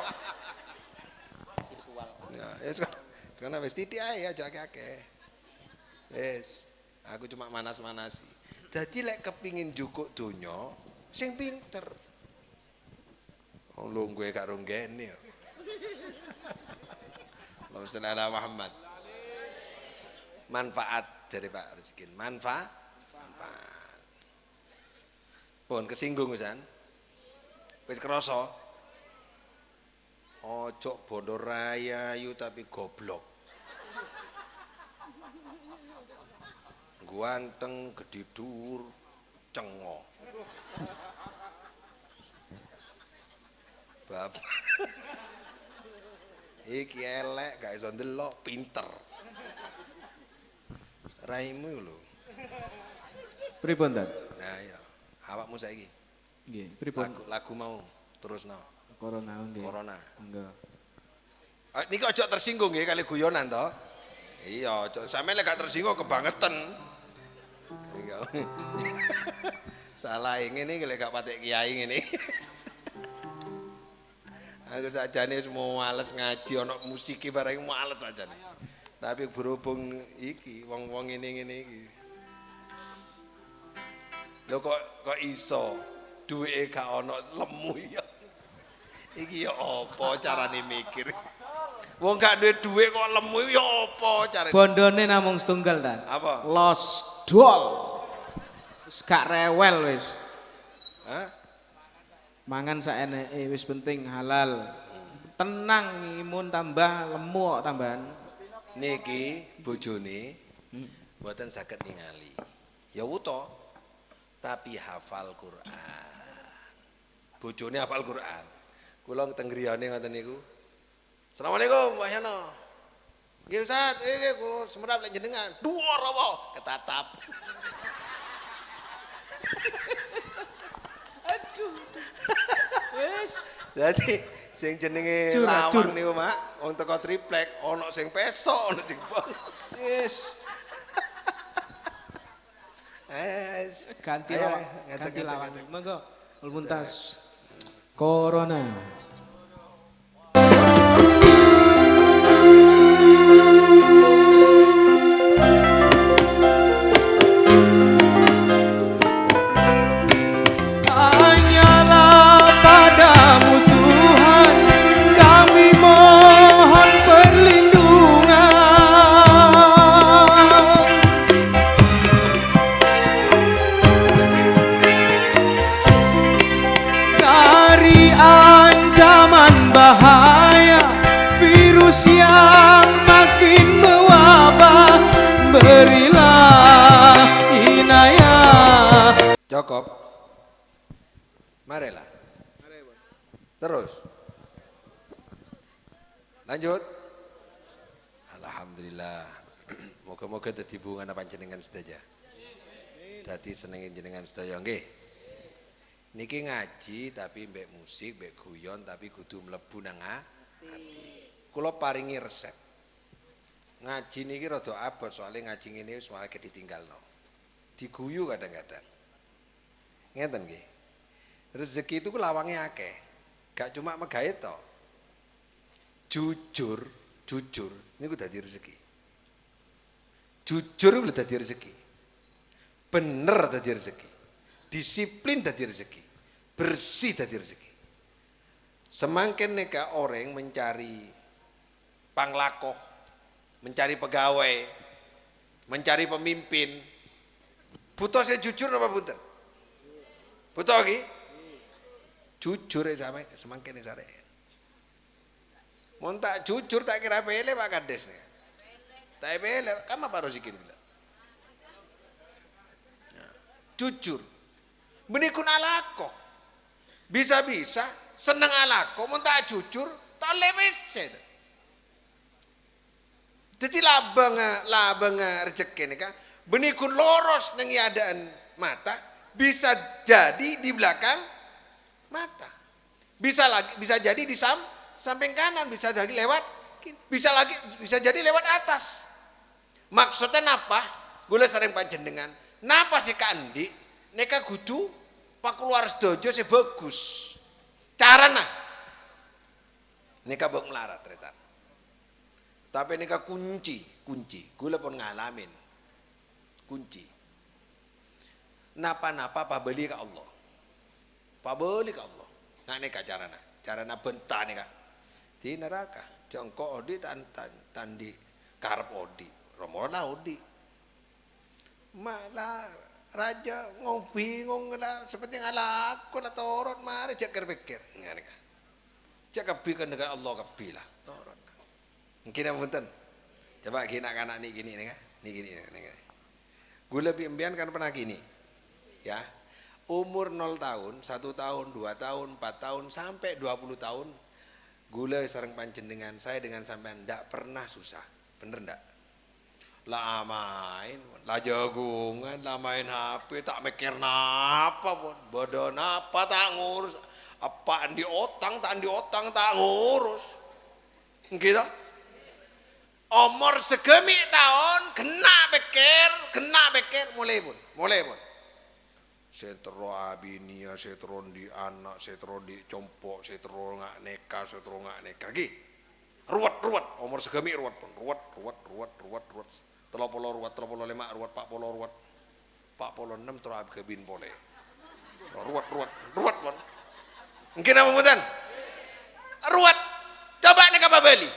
Ya, sekarang wis titik ae aja akeh-akeh. Wis, aku cuma manas-manasi. Dadi lek kepingin njukuk donya sing pinter. Wong lungguhe gak ronggene ya. Allahumma sholli ala Muhammad. Manfaat dari Pak Rizkin, manfaat. Pun kesinggung Ustaz. Wis krasa. Ojo bondo rayayu tapi goblok. Guanteng gede dhuwur cengo. Bapak. Iki elek gak iso ndelok, pinter. Raimu lho. Pripun, Tad? Nah ya, awakmu saiki. Nggih, pripun? Lagu mau terusno. Corona nggih. Corona. Enggak. Niki aja tersinggung nggih kali guyonan to. Iya, sampeyan lek gak tersinggung kebangetan. Iya. Salah ngene iki lek gak patek kiai ngene. Aku sajane wis males ngaji ana musiki bareng males sajane. Tapi berhubung iki wong-wong ngene-ngene iki. Lho kok iso duweke gak ana lemu ya. Iki ya apa carane mikir? Wong gak duwe dhuwit kok lemu ya apa carane? Bondone namung setunggal, Tad. Apa? Los dol. Wis gak rewel wis. Hah? Mangan saeneke wis penting halal. Tenang imun tambah lemu kok tambahan. Niki bojone mboten saged ningali. Ya wuto. Tapi hafal Quran. Bojone hafal Quran. Kula teng griyane ngoten niku. Assalamualaikum Mbah Yono. Nggih Ustaz, nggih kula semerap lek jenengan. Dhuwur apa? Ketatap. Aduh. Wis. Dadi sing jenenge lawang niku, Mak, wong teko triplek, ana sing pesok, ana sing pol. Wis. Ganti lawan. Monggo, Ulmuntas. Corona. berilah inayah. Cukup. Marilah. Terus. Lanjut. Alhamdulillah. Moga-moga dadi hubungan panjenengan sedaya. Dadi senengin jenengan sedaya nggih. Niki ngaji tapi mbek musik, mbek guyon tapi kudu mlebu nang ati. Kula paringi resep. Ngaji niki rada abot soalnya ngaji ngene wis malah ditinggalno. Diguyu kadang-kadang. Ngeten nggih. Rezeki itu lawange akeh. Gak cuma megawe to. Jujur niku dadi rezeki. Jujur lho dadi rezeki. Bener dadi rezeki. Disiplin dadi rezeki. Bersih dadi rezeki. Semakin neka orang mencari panglakoh, mencari pegawai, mencari pemimpin, butuh saya jujur apa punten? Butuh lagi? Jujur ya sampe semakin sare. Mun tak jujur tak kira pele Pak Kades nih. Tak pele, kamu apa Rosikin bilang? Jujur. Benikun alako. Bisa-bisa seneng alako, mun tak jujur, tak lewes. Jadi labang rezeki nih kan, benikun loros neng adaan mata, bisa jadi di belakang mata, bisa jadi di samping kanan, bisa jadi lewat, bisa jadi lewat atas. Maksudnya napa? Gula sering panjenengan. Napa sih kandi? Neka kudu pak keluar sedojo sih bagus. Carana. Neka bok melarat ternyata. Tapi neka kunci. Gula pun ngalamin. Kunci. Napa-napa pak beli ke Allah. Pak beli ke Allah. Nah neka carana bentah neka. Di neraka. Jongkok odi tandi karep odi. Romola odi. Malah raja bingung lah seperti ngalaku lah torot mari jak pikir ngene ka. Jak kebikan dengan Allah kebilah torot. Mungkin apa punten? Coba gini anak nih gini nih kan. Nih gini. Gula biambian kan pernah gini. Ya. Umur 0 tahun, 1 tahun, 2 tahun, 4 tahun sampai 20 tahun gula sering panjenengan saya dengan sampean ndak pernah susah. Bener ndak? Lah main, lah jagungan, lah main HP, tak mikir napa pun, bodoh napa tak ngurus, apaan di otang tak ngurus, gitu. Umur segemi tahun, kena pikir, mulai pun. Setro abinia, setro di anak, setro di compok, setro ngak neka, gih. Ruwet, umur segemi ruwet. 30 ruwet, 35 ruwet, 40 ruwet, 46 terus kebin boleh. Ruwet pun. Mungkin apa mutan? Ruwet. Coba nih apa Bali?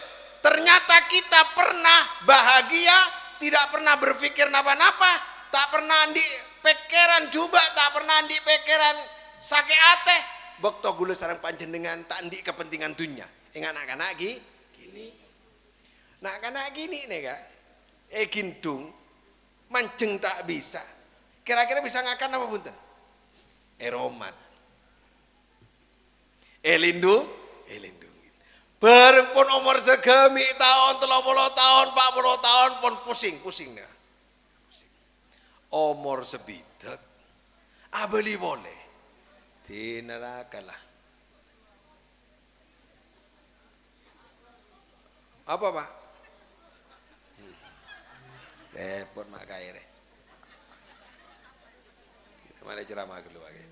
Ternyata kita pernah bahagia, tidak pernah berpikir napa-napa, tak pernah di pikiran juga, tak pernah di pikiran sakit ateh. Bokto gula sarang panjenengan tak di kepentingan dunia. Ingat anak-anak gini. Nak anak gini nih kak. Gintung mancing tak bisa. Kira-kira bisa ngakan apa punten? Eroman. Elindu. Berpun umur segemi tahun 30 tahun 40 tahun pun pusing nih. Umur sebidak abeli boleh di neraka lah. Apa Pak? Repot mak kaya deh. Malah ceramah dulu lagi.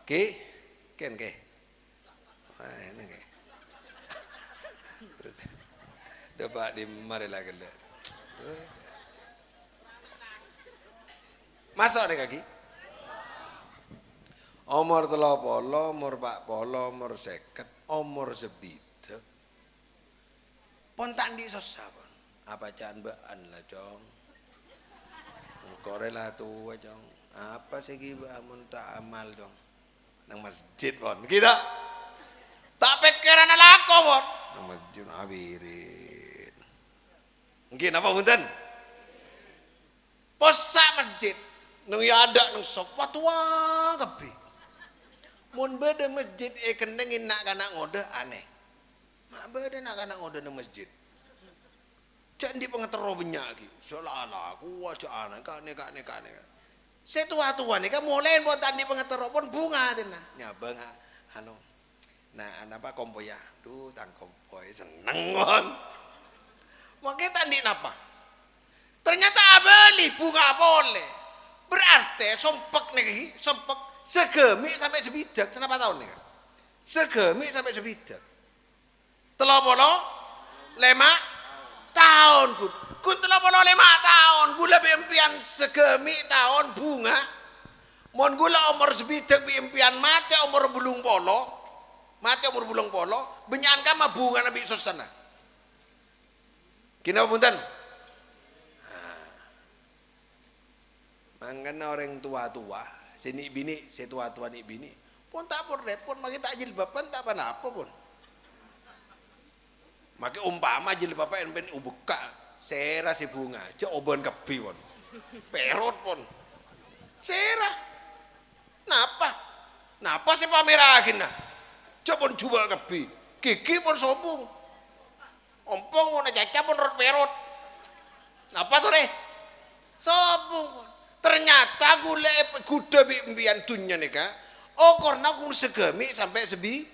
Ken. Wah, ini ke. Terus dapat di mari lagi deh. Masuk deh kaki. Umur 30, umur 40, umur 50, umur sebidak. Pon tandi susah pon. Apa cambaan lah cong. Korela tua cong. Apa sih gibah mun tak amal cong. Nang masjid pon. Kita tak pikiran anak mawon. Masjid awirin. Nggih napa punten? Posak masjid. Nang ya ada nang sapa tua kabeh. Mun beda masjid keneng nak kana ngode aneh. Mak beda nak kana ngode nang masjid. Cak ndi pengetero benyak iki. Salala aku aja aneh kane. Setua-tua nih kan mulai pun tadi pengetero pun bunga tina. Nyabang anu. Nah, napa kompo ya? Duh, tang kompo seneng kon. Makanya tadi napa? Ternyata abeli bunga boleh. Berarti sompek nih, sompek segemi sampai sebidak. Kenapa tahun nih? Segemi sampai sebidak. Telopolo 5 tahun kun telopolo 5 tahun. Gula impian segemi tahun bunga. Mon gula umur sebidak impian mati umur bulung polo. Mati umur bulung polo. Benyan kama bunga nabi susana. Kina punten. Mangkana orang tua-tua, sini bini, setua-tua ni bini, pun tak pun repot, maki tak jilbaban tak apa-apa pun. Maki umpama jilbaban ben ubuka, sera si bunga, cak oban kebi pun, perot pun, sera, napa, napa si pamerakin nah, cak pun coba kebi, gigi pun sombong, ompong pun caca pun rot perot, napa tuh deh, sombong pun. Ternyata kuda impian dunia nih kak. Oh karena aku segemi sampai sebi.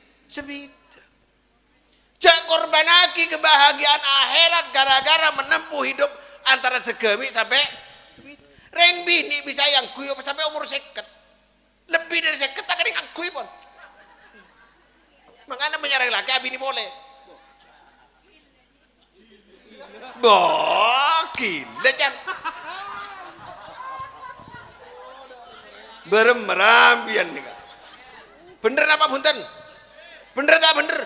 Jangan korban lagi kebahagiaan akhirat gara-gara menempuh hidup antara segemi sampai sebi. Reng bini bisa yang kuyo sampai umur 50. Lebih dari 50 tak ada yang kuyo pun. Makanya menyerang laki bini boleh. Gila jangan. Bermerambian nih kak. Bener apa punten? Bener tak bener?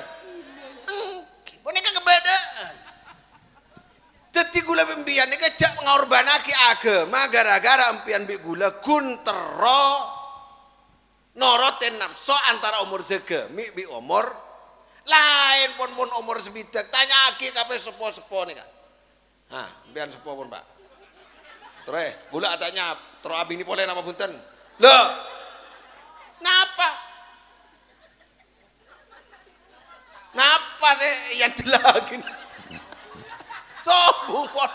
Boneka kebedaan. Jadi gula pembian nih kejak mengorbanaki agama gara-gara empian bi gula kuntero noroten nafsu antara umur segemi bi umur lain pun umur sebidak tanya aki kape sepo nih kak. Hah, empian sepo pun pak. Terus gula tanya terus abing ini boleh nama punten? Loh, napa? Napa sih yang dilagin? Sombong pon,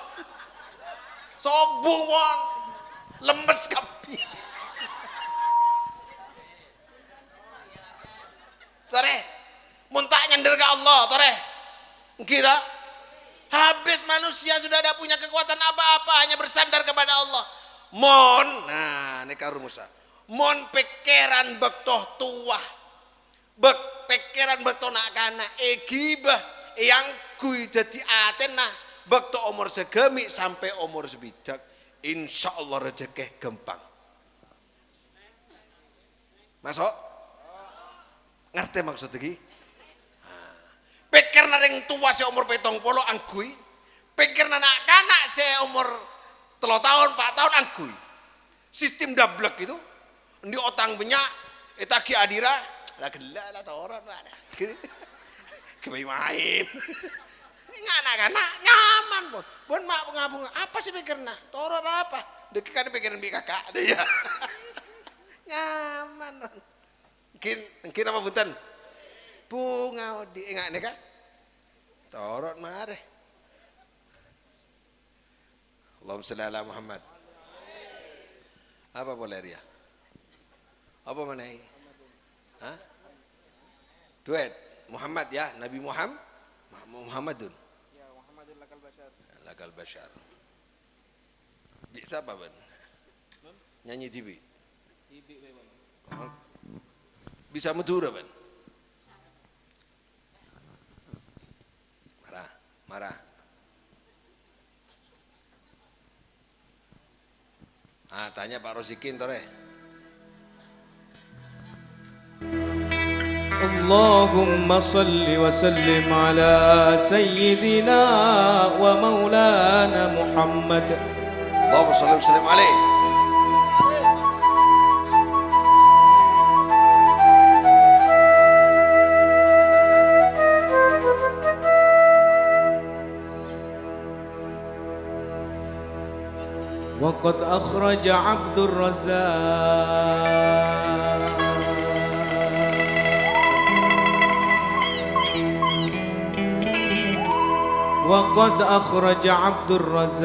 lemes kapi. Tore, muntah nyender ke Allah, tore. Kita habis manusia sudah ada punya kekuatan apa-apa hanya bersandar kepada Allah. Mon, nah ini karumusa. Mon pikiran bektoh tua, pikiran bektoh nak kana, gibah yang kui jadi atena bektoh umur segemi sampai umur sebidak, insya Allah rezeki gampang. Masuk? Ngerti maksud lagi? Pikir naring tua se umur 70 anggui, pikir anak kanak se umur 3 tahun 4 tahun angkui sistem dablek itu di otang banyak etaki adira lah gila lah toron ada kebay main anak-anak nyaman pun mak pengabung apa sih pikirnya toron apa deki kan pikiran bi kakak dia nyaman mungkin apa bunten bunga di ingat nih kak toron mare. Allahumma shalli ala Muhammad. Apa boleh dia? Apa mana ini? Hah? Duet Muhammad ya, Nabi Muhammadun. Ya, Muhammadun lakal bashar. Lakal bashar. Bisa apa ban? Nyanyi TV. Bisa Madura ban? Marah. Tanya Pak Rosikin tore. Allahumma salli wa sallim ala sayyidina wa maulana Muhammad. Allahumma salli wa sallim alaihi. وقد أخرج عبد الرزاق وقد أخرج عبد الرزاق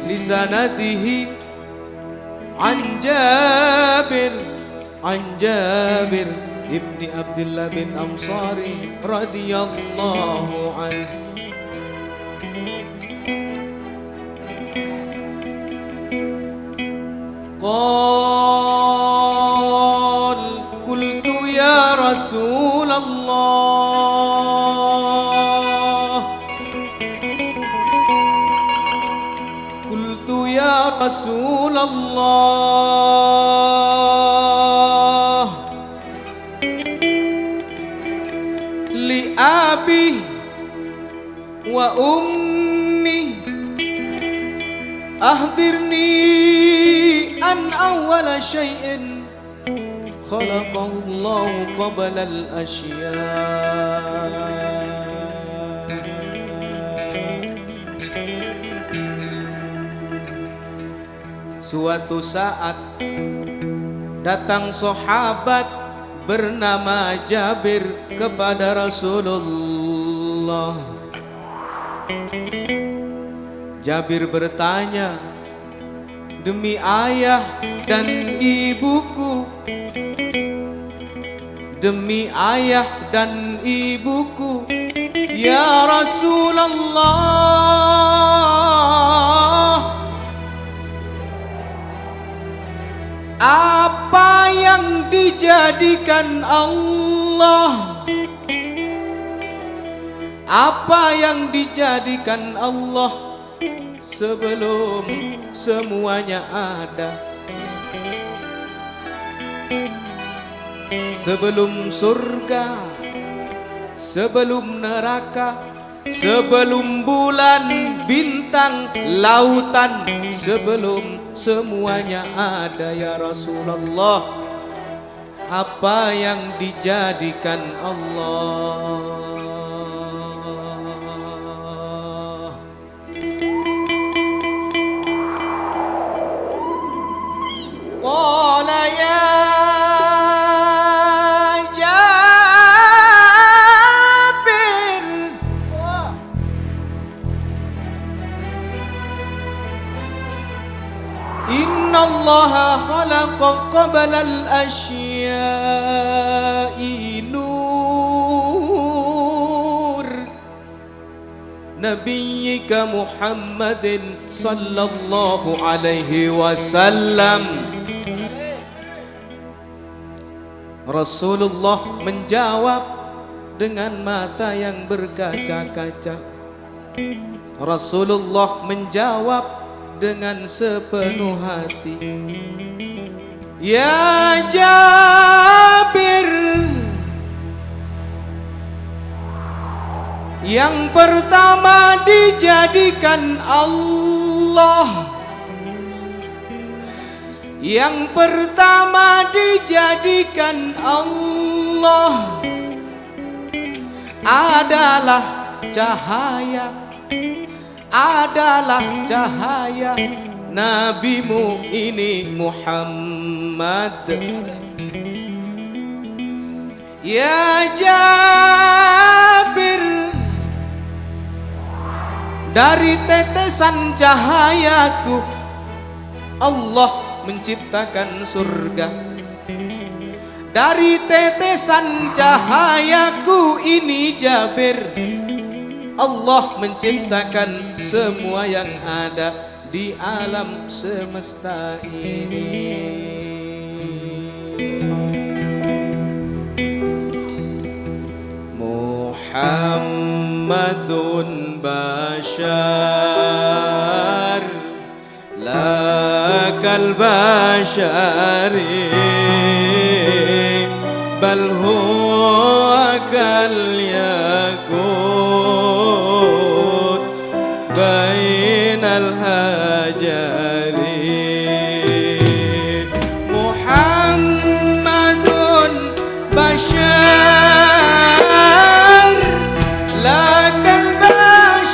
لسنده عن جابر ابن عبد الله بن أنصاري رضي الله عنه قال قلت يا رسول الله قلت يا رسول الله لأبي وأمي أخبرني أن أول شيء خلق الله قبل الأشياء. Suatu saat datang sahabat bernama Jabir kepada Rasulullah. Jabir bertanya, demi ayah dan ibuku, demi ayah dan ibuku, ya Rasulullah, apa yang dijadikan Allah, apa yang dijadikan Allah sebelum semuanya ada, sebelum surga, sebelum neraka, sebelum bulan, bintang, lautan, sebelum semuanya ada ya Rasulullah, apa yang dijadikan Allah? Qala ya Jabir, inna Allaha khalaqa qabla al-asya'i nur nabiyyika Muhammadin sallallahu alaihi wasallam. Rasulullah menjawab dengan mata yang berkaca-kaca. Rasulullah menjawab dengan sepenuh hati. Ya Jabir, yang pertama dijadikan Allah, yang pertama dijadikan Allah adalah cahaya, adalah cahaya nabimu ini Muhammad. Ya Jabir, dari tetesan cahayaku Allah menciptakan surga. Dari tetesan cahayaku ini Jabir, Allah menciptakan semua yang ada di alam semesta ini. Muhammadun bashar la kal bashari bal huwa kal yakut bainal hajari. Muhammadun bashar la kal bashar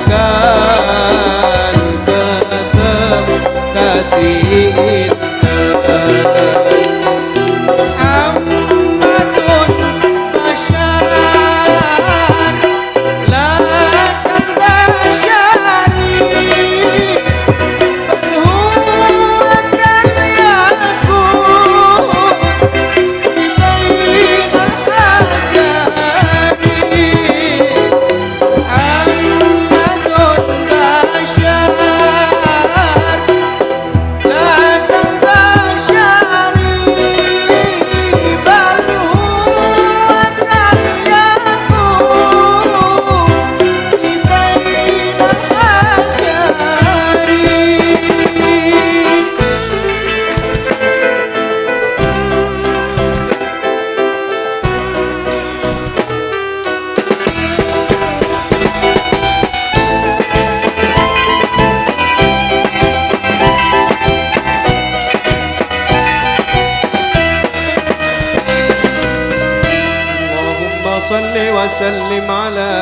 bakal tetep dadi Ambatun Basyar Lakal Basyari Bal huwa kal yakut Bibain al-hajari Ambatun Basyar Lakal Basyari Bal huwa kal yakut Bibain al-hajari اللهم صل وسلم على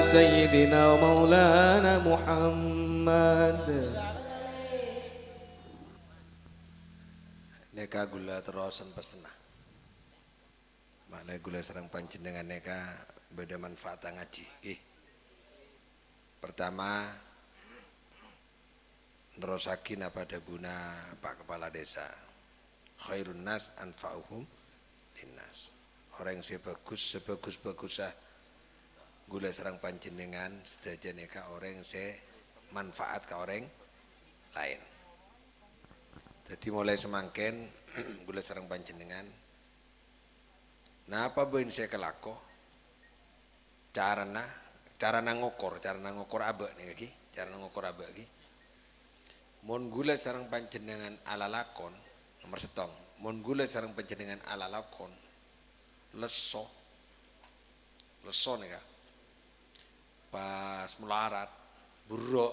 سيدنا ومولانا محمد Neka gula terusan pesenah. Malah gula serang panjenengan neka beda manfaat ngaji. Pertama, nerusakin apa ada guna Pak Kepala Desa. Khairun nas anfa'uhum linnas. Orang yang sebagus-bagusah gula serang panjenengan sedaja neka orang yang manfaat ke orang lain. Jadi mulai semangken gula serang panjenengan. Nah apa boin saya kelako? Carana ngokor abek nih lagi, cara ngokor abek lagi. Mon gula serang panjenengan ala lakon nomor setong. Mon gula serang panjenengan ala lakon leso nih kak. Pas melarat buruk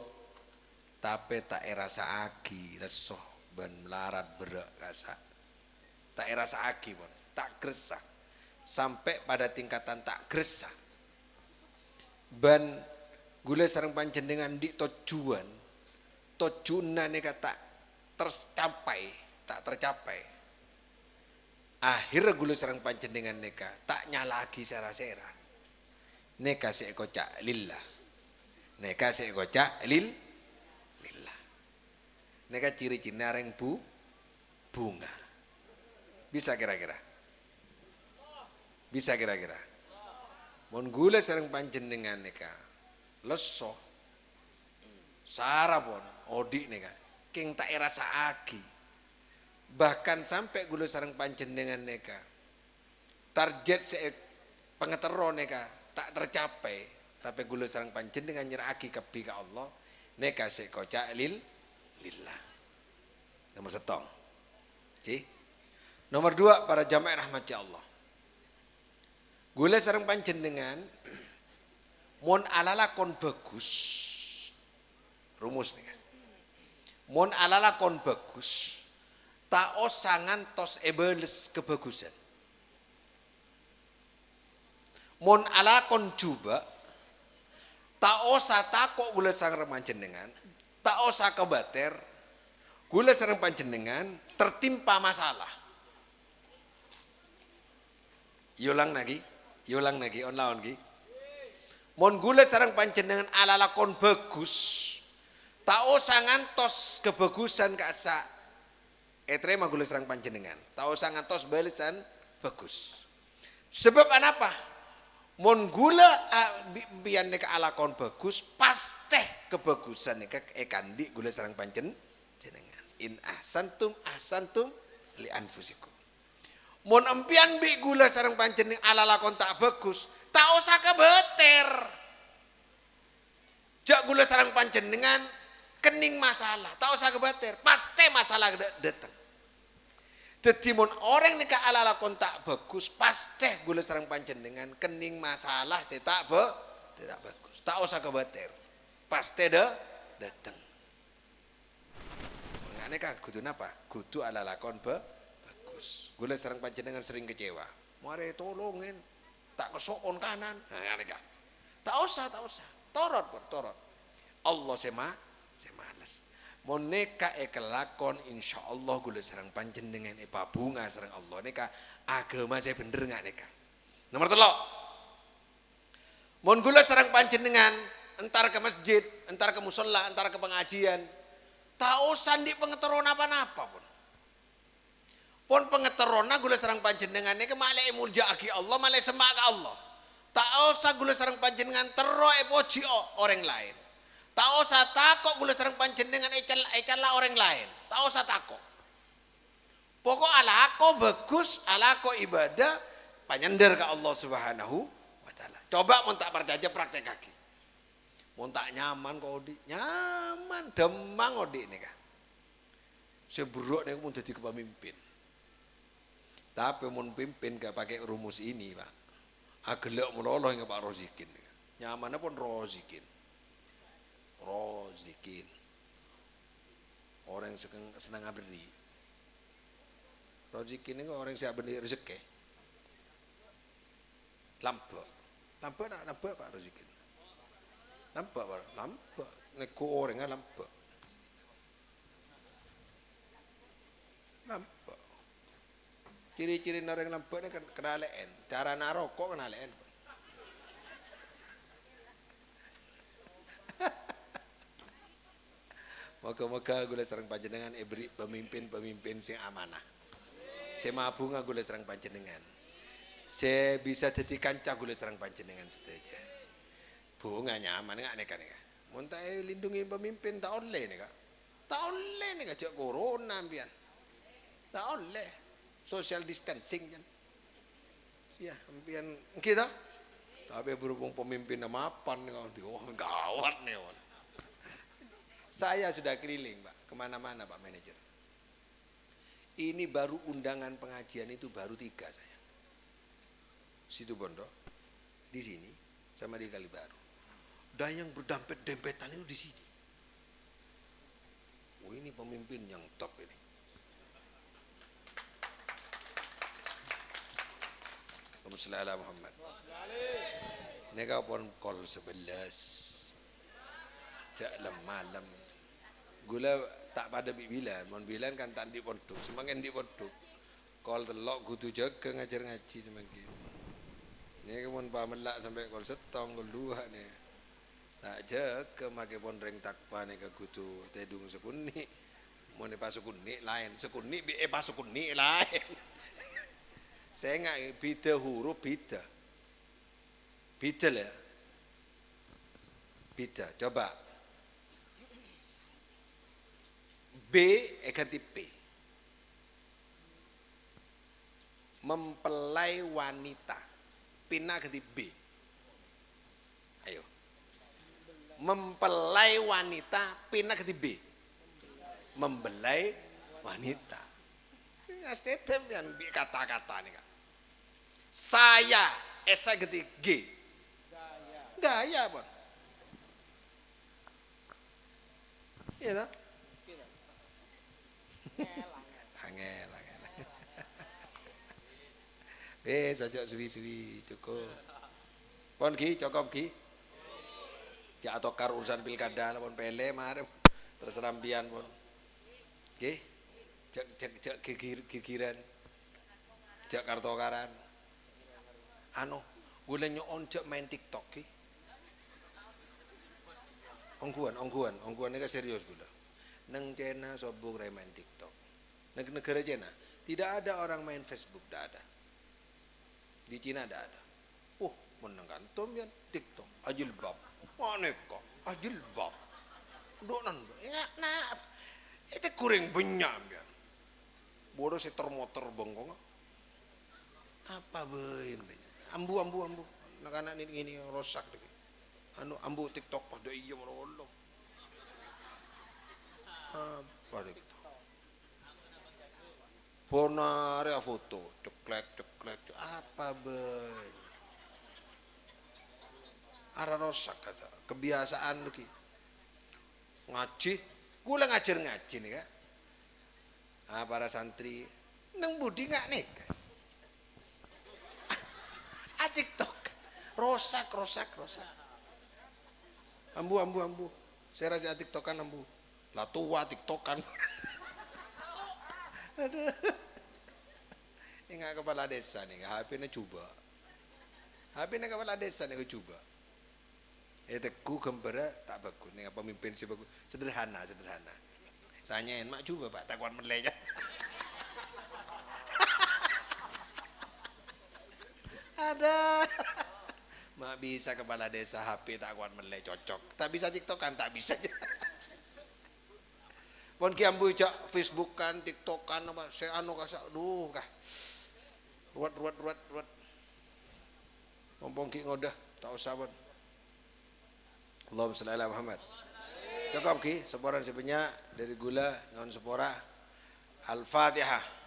tapi tak erasa aki leso ban melarat berak rasa tak erasa aki pun tak gresah sampai pada tingkatan tak gresah ban gula sareng panjenengan di tujuan neka tak tercapai akhirnya gula sareng panjenengan neka tak nyalagi sera-sera neka seekocak lillah neka seekocak lillah neka ciri-ciri nareng bunga bisa kira-kira mon gula sareng panjenengan neka leso sarapon odik neka king tak erasa aki bahkan sampai gula sareng panjenengan neka target pengetero neka tak tercapai tapi gula sareng panjenengan nyeraki kebi ka Allah neka sekocak lillah. Nomor setong. Nomor dua para jamaah rahmati Allah. Gula sareng panjenengan mon alala kon bagus. Rumus nih kan. Mon alala kon bagus. Ta'os sangan tos ebeles kebagusan. Mon ala kon juba ta'osa takok gula sareng panjenengan ta'osa kebater gula sareng panjenengan tertimpa masalah. Yulang lagi on lawan lagi. Mon gula sareng panjenengan ala lakon bagus ta'osa ngantos kebagusan kasa etre magula sareng panjenengan ta'osa ngantos balesan bagus. Sebab apa? Mon gula bian neka alakon bagus pas teh kebagusan neka ekandi gula sareng panjenengan in ahsantum li anfusikum. Mon empian bi gula sareng panjenengan ala lakon tak bagus tak usah kebeter jak gula sareng panjenengan kening masalah tak usah kebeter pas teh masalah datang. Jadi mon orang nika ala lakon tak bagus pas teh gula sareng panjenengan kening masalah saya tak bagus tak usah kebater pas teh datang. Ngene kan kudu napa? Kudu ala lakon bagus. Gula sareng panjenengan sering kecewa. Mare tolongin tak kesokon kanan. Nah ngene kan. Tak usah. Torot. Allah semales. Mon neka kelakon insyaallah kula sareng panjenengan babunga sareng Allah neka agama saya bener nggak neka. Nomor 3. Mon kula sareng panjenengan entar ke masjid, entar ke musola, entar ke pengajian. Tak usah di pengeteron apa-apa pun. Pun pengeterona gula sareng panjenengan neka malai mulja aki Allah, malai sembah ke Allah. Tak usah gula sareng panjenengan tero poji orang lain. Tak usah takok gula sareng panjenengan ecala orang lain. Tak usah takok. Pokok alako bagus, alako ibadah panyander ke Allah Subhanahu wa taala. Coba mun tak percaya praktek kaki. Mun tak nyaman kok Odi, nyaman demang Odi nika. Seburuk nek mun dadi kepemimpin. Tapi mun pimpin gak pakai rumus ini, Pak. Agelek menoloh yang Pak Rozikin. Nyamannya pun Rozikin. Rozikin. Orang yang senang ngaberi. Rozikin ini orang yang siap beri rezeki. Lampak. Lampak nak lampak Pak Rozikin. Lampak Pak. Lampak. Neko orangnya lampak. Lampak. Ciri-ciri orang lampak ini kena LN. Cara narokok kena LN. Moga-moga gula sareng panjenengan beri pemimpin-pemimpin sing amanah. Saya mabunga gula sareng panjenengan. Saya bisa jadi kanca gula sareng panjenengan sedaja. Bunga nyaman nggak neka. Muntah lindungi pemimpin tak oleh neka. Tak oleh neka cek corona pian. Tak oleh. Social distancing kan. Ya, pian kita. Tapi berhubung pemimpin mapan nih, wah gawat nih. Saya sudah keliling Pak, kemana-mana Pak manajer. Ini baru undangan pengajian itu baru 3 saya. Situ Bondo, di sini, sama di Kalibaru. Dan yang berdempet-dempetan itu di sini. Oh ini pemimpin yang top ini. Allahumma Muhammad. Nega pun kol 11. Jak malam. Gula tak pada bilan, mon bilan kan tak di pondok, semakin di pondok. Kol telok kudu jaga ngajar ngaji semakin. Ini kemun pamelak sampai kol setong, kol 2 nih. Tak jaga make pon reng takpa nih ke kudu tedung sekuni. Mon pas sekuni lain, sekuni pas sekuni lain. Saya nggak beda huruf beda. Beda lah. Beda, coba. B ganti P. Mempelai wanita. Pina ganti B. Ayo. Mempelai wanita, pina ganti B. Membelai wanita. Ini statement yang kata-kata nih Kak. Saya ganti G. Gaya, Bang. Iya toh? Angel. Sajak suwi-suwi cukup. Pon Ki, cukup Ki. Ya atau kar urusan pilkada pon pele mare terserah mbian pon. Nggih. Cek gigiran. Cek kartokaran. Anu, golek nyon cek main TikTok Ki. Ongguan ini serius gula. Neng Cina sobung main TikTok. Negara Cina tidak ada orang main Facebook, tidak ada. Di Cina tidak ada. Menengkan tom ya TikTok, ajil bab, maneka, ajil bab. Donan, ya nah, itu kuring banyak ya. Bodoh si termotor bongkong. Apa bein? Ambu. Anak-anak ini rosak deh. Anu ambu TikTok pada iya merolo. Apa deh? Bonare foto, ceklek. Apa ben? Ara rosak kata. Kebiasaan lagi. Ngaji, gula ngajar ngaji nih Kak. Para santri neng budi nggak nih? TikTok rosak. Ambu. Saya rasa tiktokan nambu. Lah tua tiktokan. Aduh. Ini nggak kepala desa nih, HP-nya coba. HP-nya kepala desa nih coba. Teku gembira tak bagus nih pemimpin si bagus. Sederhana. Tanyain mak coba Pak takuan melenya. Ada. Mak bisa kepala desa HP tak kuat melek cocok. Tak bisa tiktokan tak bisa. Pon kiambu cak Facebook kan, TikTok kan apa saya anu kasak duh kah. Ruat. Mumpung ki ngodah tak usah pun. Allahumma shalli ala Muhammad. Cukup ki seporan sebanyak dari gula ngon sepora. Al-Fatihah.